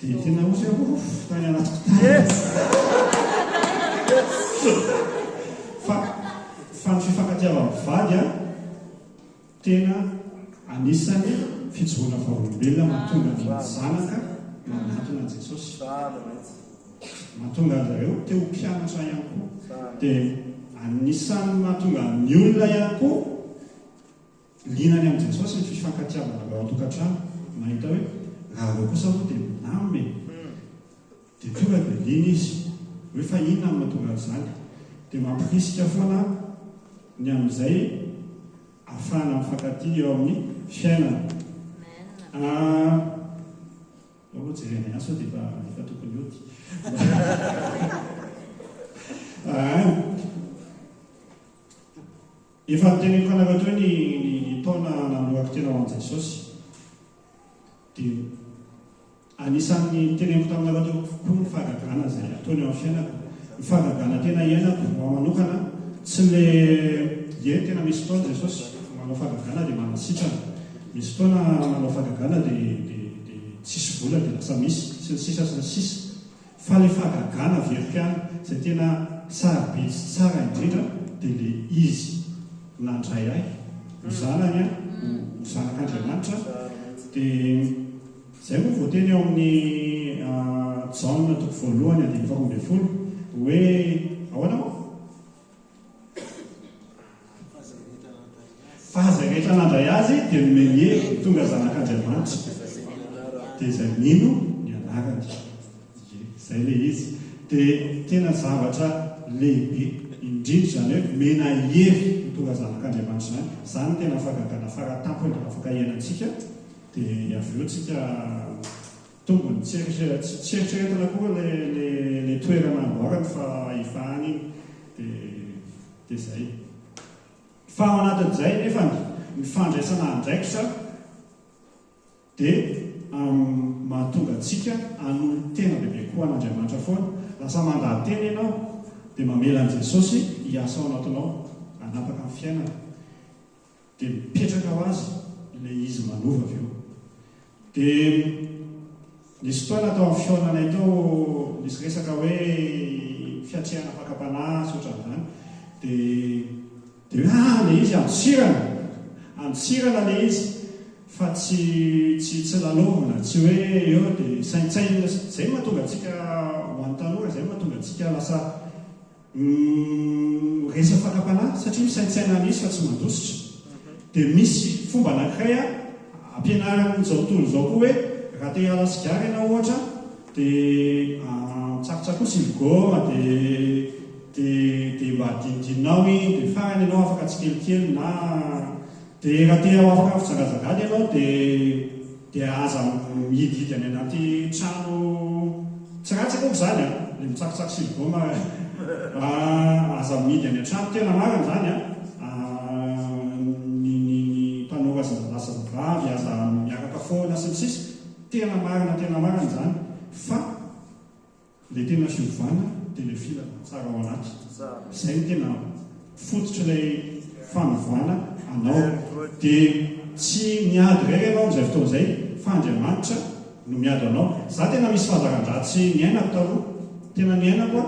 dia tena ozy hoe tany anatiko tany fa ny fifankatiavana mpivady tena anisany fijoroana fahaolombelona mahatonga ny zanaka manatona an Jesosy mahatonga an'zareo teo mpianatra ihany koa dia anisany mahatonga ny olona ihany koa linany amin'i Jesosy ny fifankatiavana ao an-tokantrano mahita hoe raha reo kosa moa dia miname dia tonga dia lina izy hoe fa inona ny mahatonga an'izany dia mampirisika foana ny amin'izay ahafahana mifankatia eo amin'ny fiainana jerena aso dia efa tokony ody efa nyteneniko anareo hoe ny taona nanoloako tena ho an' Jesosy dia anisan'ny teneniko taminareo koa ny fahagagana zay ataony eo amin'ny fiainako. Ny fahagagana tena iainako ao manokana tsy le tena misy fotoana Jesosy manao fahagagana dia manasitrana, misy fotoana manao fahagagana dia tsisy vola dia lasa misy sy ny sisa sy ny sisa. Fa le fahagagana verikany izay tena sarobe sy tsara indrindra dia le izy nandray ahy ho zanany ho zanak'Andriamanitra. Dia izay moa voateny eo amin'ny Jaona toko voalohany andiny 20 hoe ahoana moa fahazay rehetra nandray azy dia nomeny tonga zanak'Andriamanitra dia izay mino ny anarany. Izay le izy dia tena zavatra lehibe indrindra zany hoe mena hery tonga zanak'Andriamanitra zany. Izany tena fahagagana faratampony afaka iainantsika. Dia avy eo tsika tombony tsy eritreretana koa le toerana amboarany fa ifahany dia izay. Fa ao anatin'izay nefa ny fandraisana andraikitra dia mahatonga antsika hanolo tena bebe koa an'Andriamanitra foana. Lasa mandahateny ianao dia mamela an' Jesosy hiasa ao anatinao hanapaka amin'ny fiainana dia mipetraka ho azy ilay izy manova avy eo. Dia nisy fotoana atao amin'ny fionanay tao nisy resaka hoe fiatrehana fakapanahy sy ohatran'izany dia hoe le izy antsirana le izy fa tsy lalovana, tsy hoe eo dia saintsaina. Izay mahatonga antsika ho an'ny tanora, izay mahatonga antsika lasa resa fakapanahy satria misaintsaina n'izy fa tsy mandositra. Dia misy fomba anankiray ampianaran'izao tontolo izao koa hoe raha te hiala sigara ianao ohatra dia tsakotsakotsy ilgoma dia mba dinidinao iny dia farany ianao afaka tsikelikely na dia raha te afaka fitsangazangady ianao dia aza mihidihidy any anaty trano tsy ratsy koa zany le mitsakotsako sy ilgoma aza mihidy any an-trano tena marina zany vavy aza miaraka foana sy ny sisa tena marina zany. Fa le tena fiovana dia le filana tsara ao anaty. Izay no tena fototra ilay fanovana anao. Dia tsy miady iray ianao amin'izay fotoana izay fa Andriamanitra no miady anao. Za tena misy fandaran-dratsy niainako taloha, tena niainako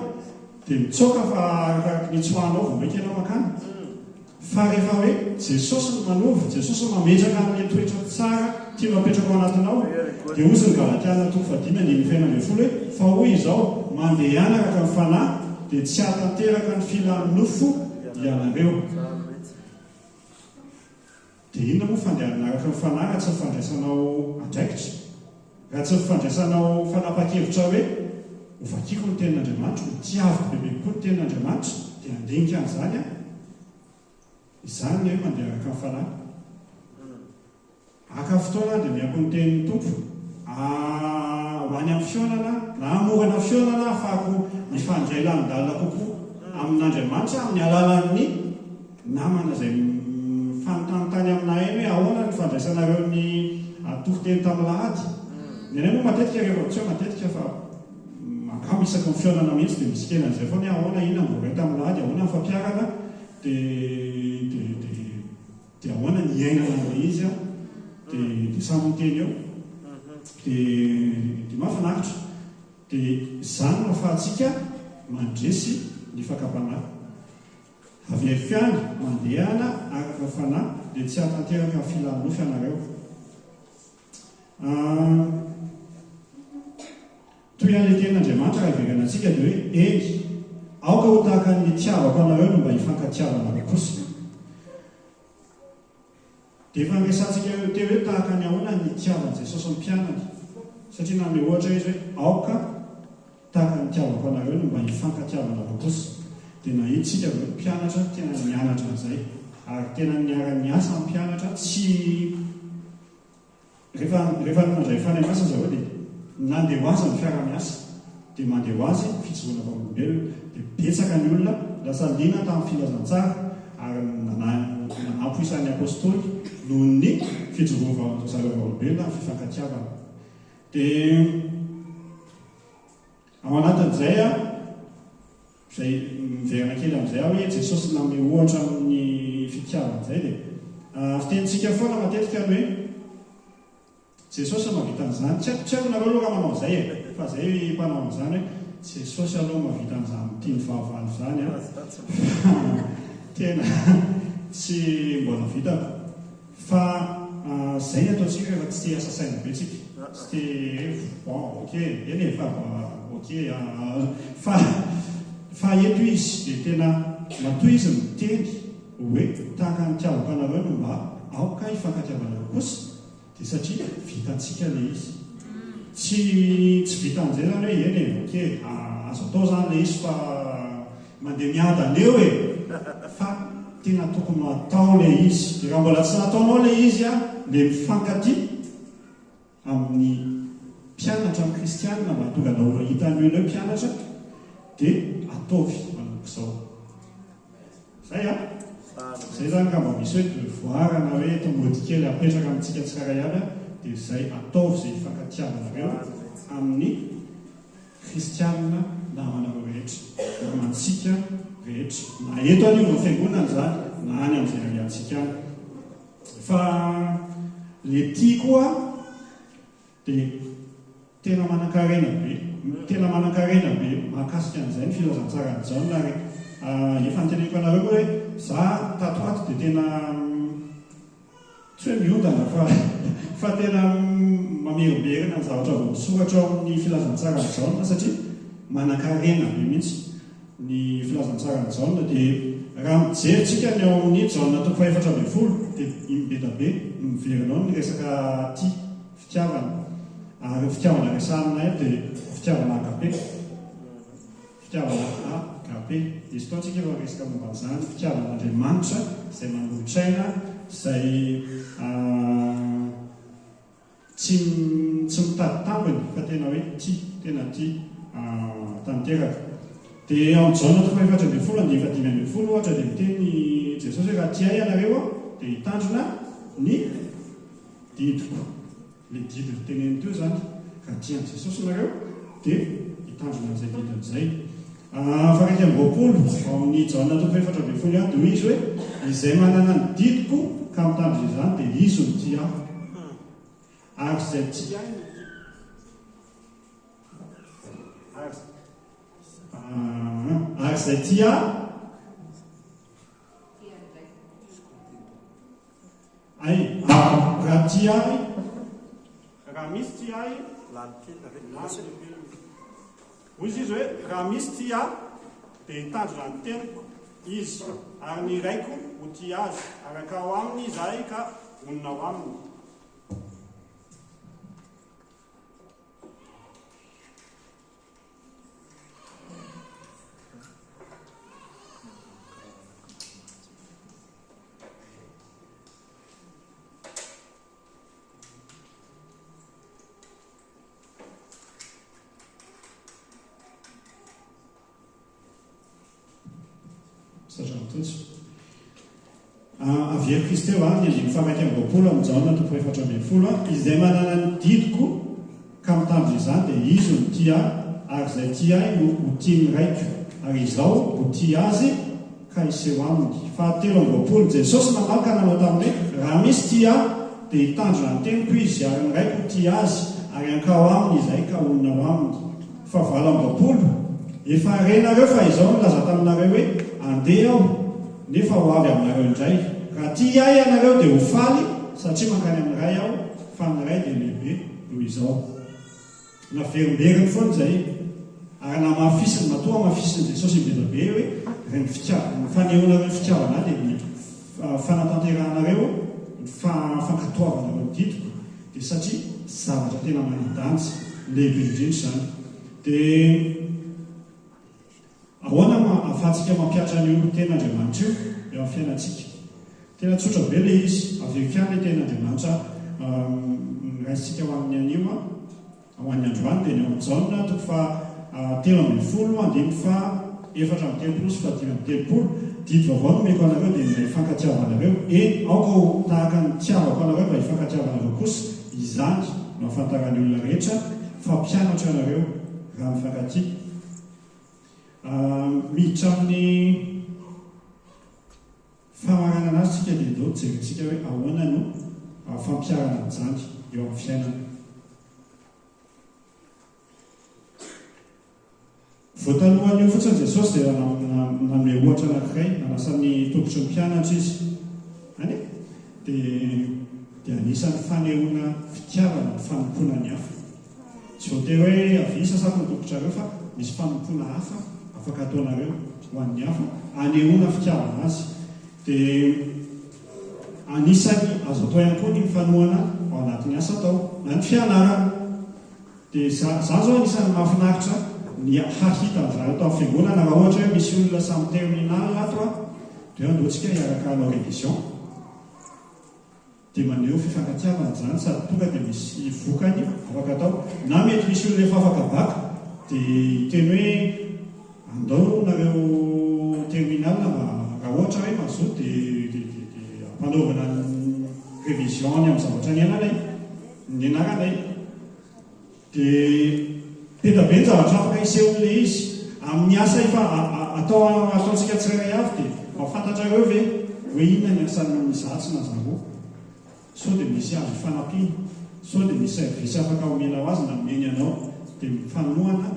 dia mitsoaka fa araka ny tsoahanao vao maika ianao makany. Fa rehefa hoe Jesosy no manova, Jesosy no mametraka amin'ny toetra tsara tia mapetraka ao anatinao dia ozy ny Galatiana 5:20 hoe fa hoy izao mandeha ianaraka ny fanahy dia tsy hatanteraka ny filan'ny nofo ianareo. Dia inona moa fandehanaraka ny fanahy raha tsy fandraisanao andraikitra, raha tsy fandraisanao fanapa-kevitra hoe hovakiako ny tenin'Andriamanitra, ho tiaviko bebe koa ny tenin'Andriamanitra dia andinika an'izany izany hoe mandeha araka ny fanahy. Aka fotoana dia miako ny tenin'ny tompo ho any amin'ny fionana na amorana fionana ahafahako mifandray lamindalina kokoa amin'Andriamanitra amin'ny alalan'ny namana izay fanontany aminay eny hoe ahoana ny fandraisanareo ny atoro-teny tamin'ny lahady. Ny anay moa matetika rehefa tsy eo matetika fa makamo isaky ny fionana mihitsy dia misy kely an'izay foana ahoana ina mboray tamin'ny lahady, ahoana ny fampiarana dia ahoana ny iainana an'ilay izy dia samy miteny eo dia mahafinaritra. Dia izany no ahafahantsika mandresy ny fakapanahy. Avery any mandehana araka ny fanahy dia tsy hatanteraka ny filan'ny nofo ianareo. Toy an'ilay tenin'Andriamanitra raha iverana antsika dia hoe eny aoka ho tahaka ny tiavako anareo no mba hifankatiavana kosa. Dia efa nresantsika teo hoe tahaka ny ahoana ny tiavan'i Jesosy ny mpianany, satria nanome ohatra izy hoe aoka tahaka ny tiavako anareo no mba hifankatiavana kosa. Dia nahitsika hoe mpianatra tena mianatra an'izay ary tena niara-miasa amin'ny mpianatra tsy rehefa mandray fanay masina zao dia nandeha ho azy ny fiara-miasa dia mandeha ho azy fijoroana vaolombelona dia betsaka ny olona lasa liana tamin'ny filazantsara ary ampoisan'ny apôstôly noho ny fijorovazarevaolombelona ny fifankatiavana. Dia ao anatin'izay izay miverina kely amin'izay aho hoe Jesosy name ohatra amin'ny fitiavana izay dia fitenitsika foana matetika hoe Jesosy mahavita an'izany. Tsy haiko nareo aloha manao izay fa izay mpanao an'izany hoe Jesosy aloha mahavita an'izany tiany vahavalo izany tena tsy mbola vitako fa izay ataontsika rehefa tsy te asa saina be tsika tsy te bon ok eny efa ok fa eto izy dia tena matoy izy miteny hoe tahaka ny tiavako anareo no mba aoka hifankatiavanareo kosa dia satria vitantsika le izy tsy vitan'izay zany hoe eny ok azo atao zany le izy fa mandeha miadana eo fa tena tokony atao le izy. Dia raha mbola tsy nataonao le izy le mifankaty amin'ny mpianatra amin'ny kristianina mba tonga daholo hitan'ny hoe mpianatra dia ataovy manoko izao zay zay zany ka mba misy hoe voarana hoe tomboty kely apetraka amintsika tsara ihany dia zay ataovy izay hifankatiavanareo amin'ny kristianina namanareo rehetra namantsika rehetra na eto an'io fiangonana zany na any amin'izay ariantsika any. Fa le tia koa dia tena manan-karena be mahakasika an'izay ny filazantsara ny Jaona ary efa nyteneniko anareo koa hoe za tato ato dia tena tsy hoe miondana fa tena mamerimberina ny zavatra vao misoratra ao amin'ny filazantsara ny Jaona satria manan-karena be mihitsy ny filazantsara ny Jaona. Dia raha mijeritsika ny ao amin'ny Jaona 4:20 dia imbeta be miverina ao ny resaka tia fitiavana ary fitiavana resanina dia fitiavana agape izy taontsika efa resaka momba an'izany fitiavana Andriamanitra izay manolotraina izay tsy mitady tampony fa tena hoe tena tia tanteraka. Dia ao Jaona 4:20 ohatra dia miteny Jesosy hoe raha tia ianareo dia hitandrina ny didiko. Le didy teneny teo zany raha tian'i Jesosy nareo dia hitandrina an'izay didin'izay. Faranky am'roapolo ao amin'ny Jaona 4:20 dia hoy izy hoe izay manana ny didiko ka mitandrina izany dia izy no tia aho ary izay tia ary izay tia raha tia raha misy tia hoy izy hoe raha misy tia dia hitandrina ny teniko izy ary ny raiko ho tia azy ary akao aminy izahay ka onina ao aminy. Avy Kristy eo ny andiny faranky am'roapolo amin'ny Jaona 4:20 izay manana ny didiko ka mitandrina izany dia izy no tia ary izay tia ahy no ho tia ny raiko ary izao ho tia azy ka iseho aminy. Fahatelo am'roapolo Jesosy namaly ka nanao taminy hoe raha misy tia dia hitandrina ny teniko izy ary ny raiko ho tia azy ary ankao aminy izay ka onina ao aminy. Fahavalo am'roapolo efa renareo fa izao nilaza taminareo hoe andeha aho nefa ho avy aminareo indray. Raha tia ahy ianareo dia ho faly satria mankany amin'ny ray aho fa ny ray dia lehibe noho izao. Naverimberiny foana izay ary namafisiny matoa mafisiny Jesosy beda be hoe reny fanehoanareo ny fitiavana dia ny fanatanteranareo ny fankatoavanareo ny didiko dia satria zavatra tena manidantsy lehibe indrindra izany. Dia ahoana ahafahantsika mampiatra an'io ten'Andriamanitra io eo amin'ny fiainantsika. Tena tsotra be le izy averikany le ten'Andriamanitra raisitsika ho amin'ny anio ho an'ny androany dia ny ao Jaona 3:13-14 sy 5:30 didy vaovao nomeko anareo dia ilay fankatiavanareo aoko tahaka ny tiavako anareo mba hifankatiavanareo kosa izany no ahafantarany olona rehetra fampianatra anareo raha mifankatia miditra amin'ny famarana anazy tsika dia do jerentsika hoe ahoana no fampiarana an'izany eo amin'ny fiainana. Voatalohan'io fotsiny Jesosy dia nanome ohatra anankiray nanasan'ny tompotry ny mpianatra izy any dia anisan'ny fanehoana fitiavana ny fanompoana ny hafa. Tsy voatery hoe avisa saky ny tompotrareo fa misy fanompoana hafa afaka ataonareo ho an'ny hafa anehoana fitiavana azy. Dia anisany azo atao ihany koa ny fanoana ao anatin'ny asa atao na ny fianarana. Dia za zao anisan'ny mahafinaritra ny hahita an'izany atao amin'ny fiangonana raha ohatra hoe misy olona samy terminal ato dia andeontsika hiaraka hanao révision dia maneho fifankatiavana izany sady tonga dia misy vokany afaka atao na mety misy olona efa afaka baka dia teny hoe andao nareo terminal mba raha ohatra hoe mazoto dia ampanaovana révision any amin'ny zavatra ny ananay ny anaranay dia tena be ny zavatra afaka isehon'le izy amin'ny asa efa ataontsika tsirairay avy dia mahafantatra ireo ve hoe inona ny asan'ny mizatsy na zareo so dia misy azo fanampiana so dia misy service afaka omena ho azy na meny anao dia mifanohana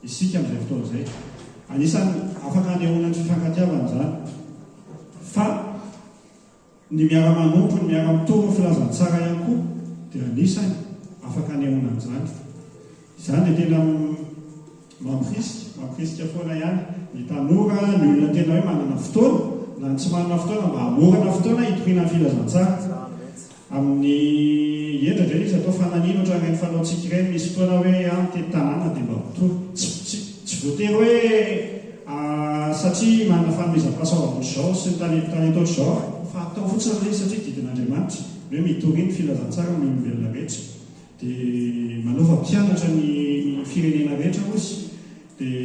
isika amin'izay fotoana izay anisany afaka anehoana ny fifankatiavana izany fa ny miara-manompo ny miara-mitombo filazantsara ihany koa dia anisany afaka anehoana an'izany. Izany dia tena mampirisika foana ihany ny tanora ny olona tena hoe manana fotoana na ny tsy manana fotoana mba hamorana fotoana hitoriana ny filazantsara amin'ny endra indray izy atao fananina ohatra reny fanaontsika ireny misy fotoana hoe amin'ny tanàna dia mba toro tsy voatery hoe satria manana fanomezam-pahasaovana zao sy ny talentao zao fa atao fotsiny ilay satria didin'Andriamanitra hoe mitoriana ny filazantsara ny olombelona rehetra dia manova mpianatra ny firenena rehetra ozy dia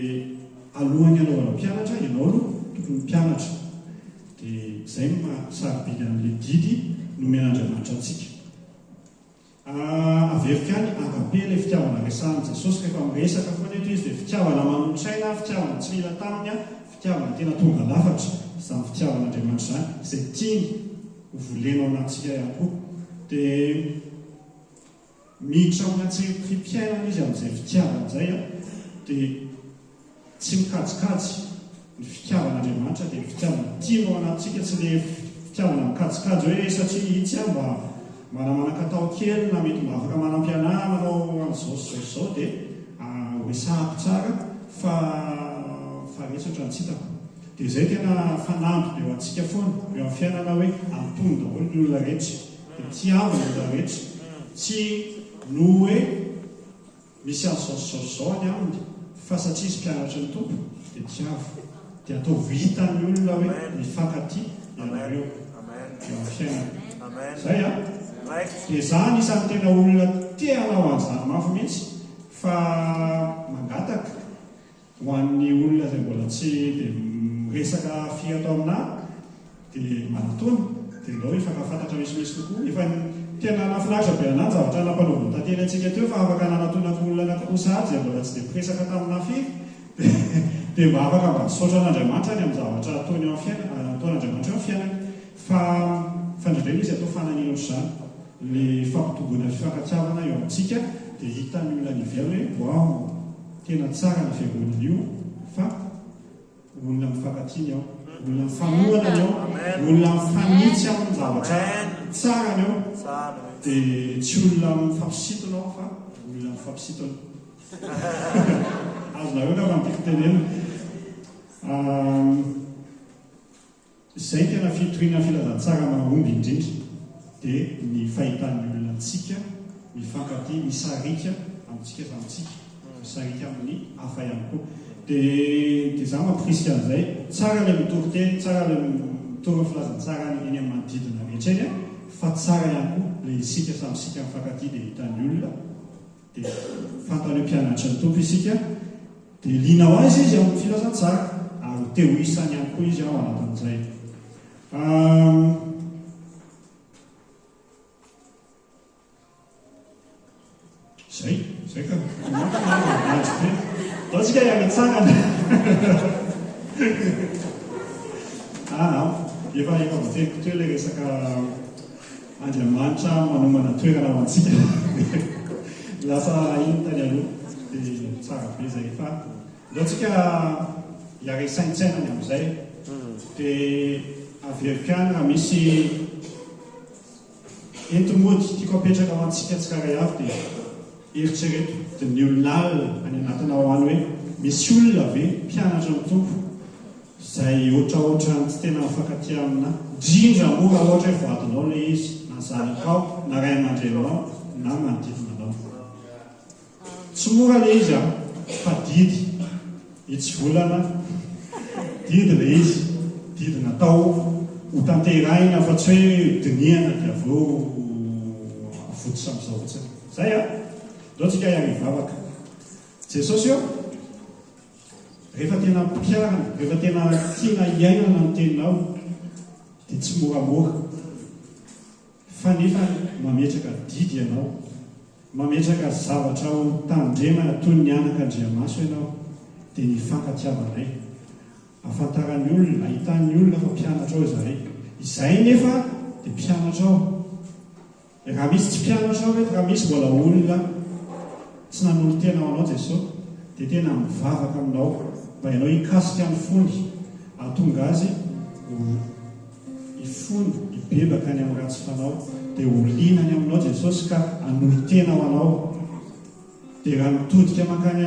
alohan'ny anaovana mpianatra ianao aloha tokony mpianatra dia izay mahasarobiny amin'ilay didy nomen'Andriamanitra antsika. Averika any agape ilay fitiavana resahan'i Jesosy rehefa miresaka foana eto izy dia fitiavana manolotsaina fitiavana tsy mila taminy fitiavana tena tonga lafatra izany fitiavan'Andriamanitra izany izay tiany ho volena ao anatintsika ihany koa dia miditra amin'ny atsirim-piainana izy amin'izay fitiavana izay dia tsy mikajikajy ny fitiavan'Andriamanitra dia fitiavana tiany ao anatintsika tsy ilay fitiavana mikajikajy hoe satria itsy mba manamanan-katao kely na mety mba afaka manam-piana manao an'izao sy zao dia hoesahako tsara fa resatra ny tsitako dia izay tena fanampy eo antsika foana eo amin'ny fiainana hoe ampony daholo ny olona rehetra dia tiavana olona rehetra tsy no hoe misy azozao any aminy fa satria izy mpianatra ny tompo dia tiavo dia atao vitan'ny olona hoe mifankatia ianareo eo amin'ny fiainana izay dia za anisan'ny tena olona teanao an'izany mafy mihitsy fa mangataka ho an'ny olona izay mbola tsy dia miresaka firy atao aminahy dia manontona dia ndao hifankafantatra misimisy kokoa efa tena nafinaritra be anany zavatra nampanaovana tantely antsika teo fa afaka nanantonako olona anakosa azy izay mbola tsy dia miresaka taminah firy dia mba afaka mba misaotra an'Andriamanitra any amin'ny zavatra ataony eo amin'ny fiainana ataon'Andriamanitra eo amin'ny fiainana fa fandraindray izy atao fananina ohatr'izany ilay fampitobona fifankatiavana eo amintsika dia hitan'ny olona ny ivelany hoe wow tena tsara ny fiangonana io fa olona mifankatiany ao olona mifanohana ny ao olona mifanitsy amin'ny zavatra tsara ny ao dia tsy olona mifampisitona ao fa olona mifampisitona azonareo ka fa mitiko tenena izay tena fitoriana filazantsara mahomby indrindra dia ny fahitan'ny olona antsika mifankatia misarika amintsika samitsika misarika amin'ny hafa ihany koa dia za mampirisika an'izay tsara ilay mitory teny tsara ilay mitory filazantsara eny amin'ny manodidina rehetra eny fa tsara ihany koa ilay isika samysika mifankatia dia hitan'ny olona dia fantany hoe mpianatra ny tompo isika dia liana ho azy izy amin'ny filazantsara ary teo isany ihany koa izy ao anatin'izay. Zay ka ataontsika ianitsangana efa voateko toe le resaka Andriamanitra manomana toerana ho antsika lasa iny tany aloha dia tsara be zay fa ataontsika iaresaintsainany amin'izay dia averipiany raha misy entomody tiako apetraka ho antsika tsikaray avy dia eritrereto dia ny olon'alina any anatinao any hoe misy olona ve mpianatra ny tompo izay ohatraohatra ny tsy tena mifankatia amina indrindra mora ohatra hoe vadinao le izy na zanakao na ray aman-drenao na manodidinanao tsy mora le izy fa didy itsy volana didy le izy didy natao ho tanterahina fa tsy hoe diniana dia aveo afotsy sam'izao fotsiny zay ataontsika iarivavaka Jesosy eo rehefa tena mpiarana rehefa tena tiana iainana ny teninao dia tsy moramora fa nefa mametraka didy ianao mametraka zavatra ao tandremana toy ny anak'Andriamaso ianao dia ny fankatiavanay afantaran'ny olona ahitan'ny olona fa mpianatra ao izay nefa dia mpianatra ao raha misy tsy mpianatra ao rehefa raha misy mbola olona tsy nanolo tena ao anao Jesosy dia tena mivavaka aminao mba ianao hikasika ny fony ahatonga azy ifony hibebaka ny amin'ny ratsy fanao dia holinany aminao Jesosy ka hanolo tena ao anao dia raha mitodika makany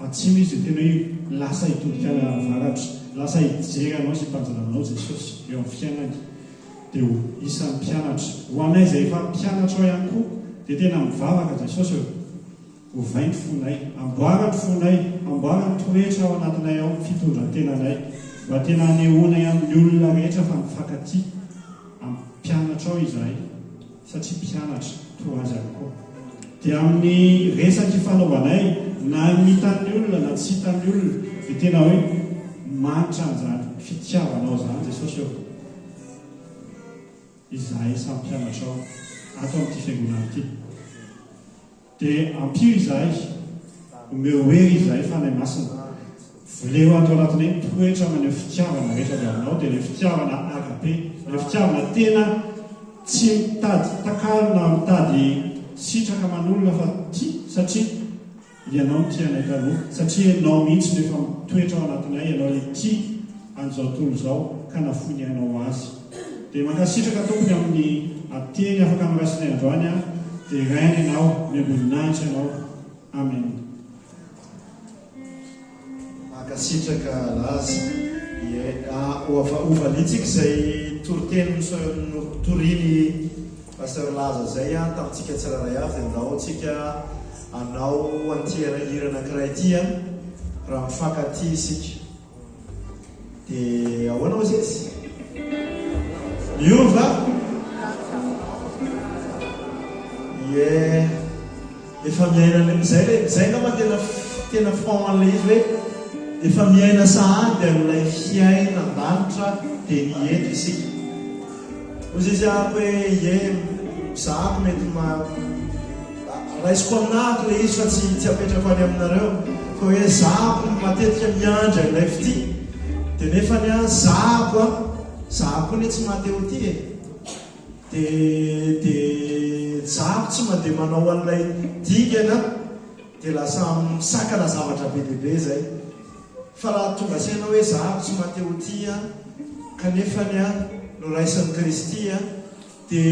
atsimo izy dia tena hoe lasa hitodika varatra lasa hijery anao sy mpanjalanao Jesosy eo amin'ny fiainany dia isan'ny mpianatra ho anay izay efa mpianatra ao ihany koa dia tena mivavaka Jesosy eo ho vainty fonay amboarany fonay amboarany toetra ao anatinay ao fitondrantenanay mba tena hanehoanay amin'ny olona rehetra fa mifankatia mpianatra ao izahay satria mpianatra toa azy ihany koa dia amin'ny resaky fanaovanay na mitan'ny olona na tsy hitan'ny olona dia tena hoe manitra an'izany fitiavanao zany Jesosy eo izahay samy mpianatra ao ato amin'ity fiangonana ity dia ampio izahay omeo hery izahay fanay masina voleo ato anatinay toetra maneho fitiavana rehetra avy aminao dia le fitiavana agape le fitiavana tena tsy mitady takalona mitady sitraka manolona fa tia satria ianao tianay taloha satria ianao mihitsy nefa toetra ao anatinay ianao le tia an'izao tontolo izao ka nafonianao azy dia mankasitraka tompony amin'ny ateny afaka mirasinay androany dia rainy ianao miamboninahitra ianao amen makasitraka lazy ovalitsika izay toroteny toriny pasteur laza zay tamintsika tsiraray avy dia ndao tsika anao antiarahira anankiray ty raha mifankaty isika dia ahoanao zezy miova efa miaina zay nama tena fonle izy hoe efa miaina sahady amin'ilay fiaina an-danitra dia nieto isika ozy izy ako hoe zahako mety raisiko aminahako le izy fa tsy apetrako any aminareo fa hoe zahako matetika miandra ilay fity dia nefa ny zahako ne tsy mateo ty dia zahako tsy mandeha manao an'ilay digana dia lasa misakana zavatra be dehibe zay fa raha tonga saina hoe zahako tsy mateo ty kanefany no raisan'ny Kristy dia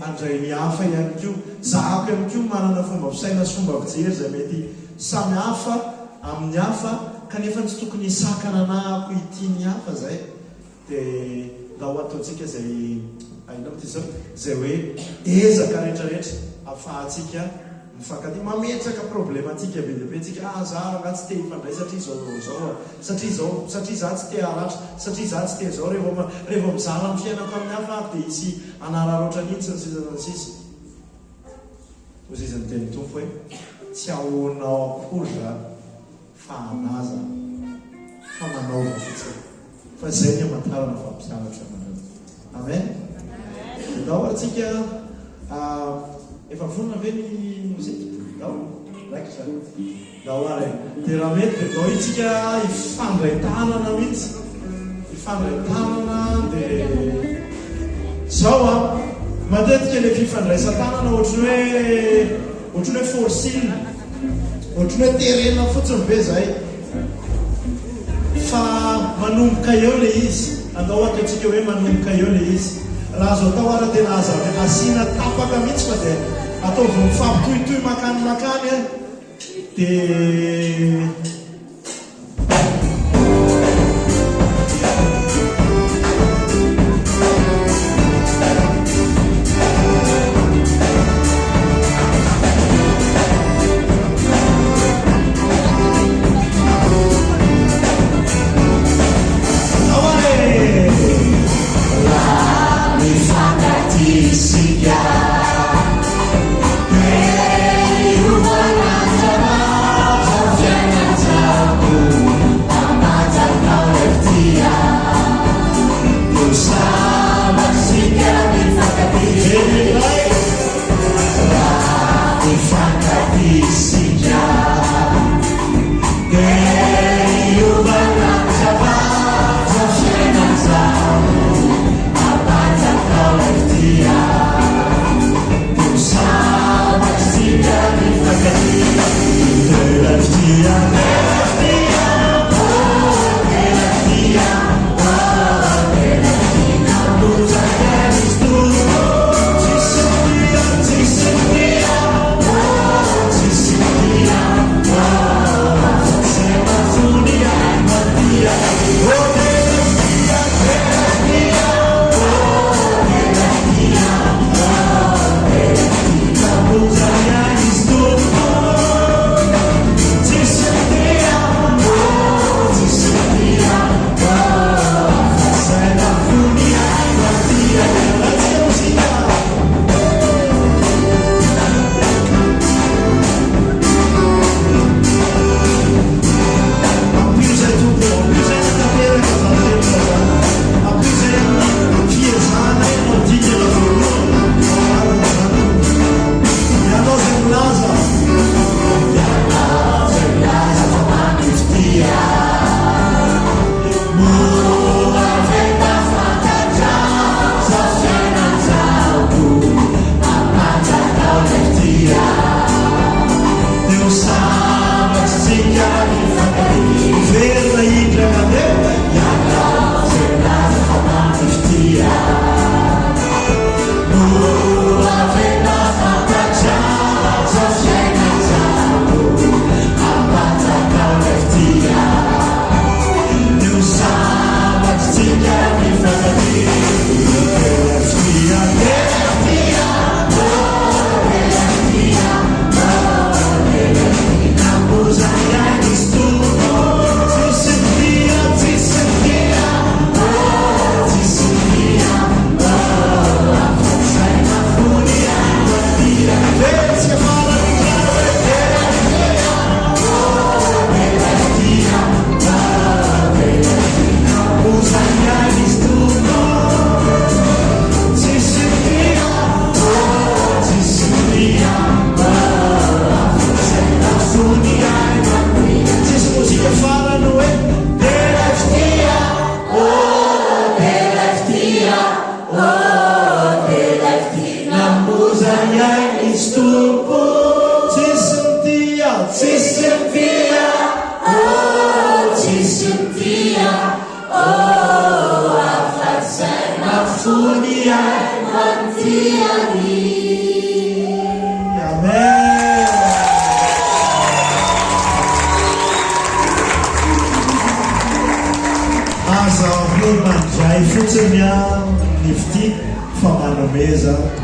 andray ny hafa ihany ko zahako ihany ko manana fomba fisaina sy fomba fijery zay mety samy hafa amin'ny hafa kanefa tsy tokony hisakana anahako ity ny hafa zay dia ndao ataontsika zay ainao ty zao zay hoe ezaka rehetrarehetra afahantsika mifankaty mametraka problematika be dehibe tsika za raha tsy te hifandray satria satria za tsy te haratra satria za tsy te zao rehefa mizara ny fiainako amin'ny hafa ako dia isy anararoatra nitsy ny sisy ozy izy ny teny tompo hoe tsy ahonao akory zany fa anaza fa manaova fotsiny fa zay ny amantarana fampianatra amanao amen dao atsika efa vonona ve ny mozika dao raiky zany dao ary dia raha mety dao itsika ifandray-tanana mihitsy ifandray-tanana dia zao a matetika le fifandraisan-tanana ohatrany hoe forcile ohatrany hoe terena fotsiny be zay fa manomboka eo le izy andao ohatra atsika hoe manomboka eo le izy raha azo atao ara dia nahazavy asiana tapaka mihitsy fa dia ataovy mifampitohitohy makany a dia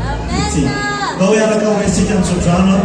Amen. Nao iaraka oesika ny sodrano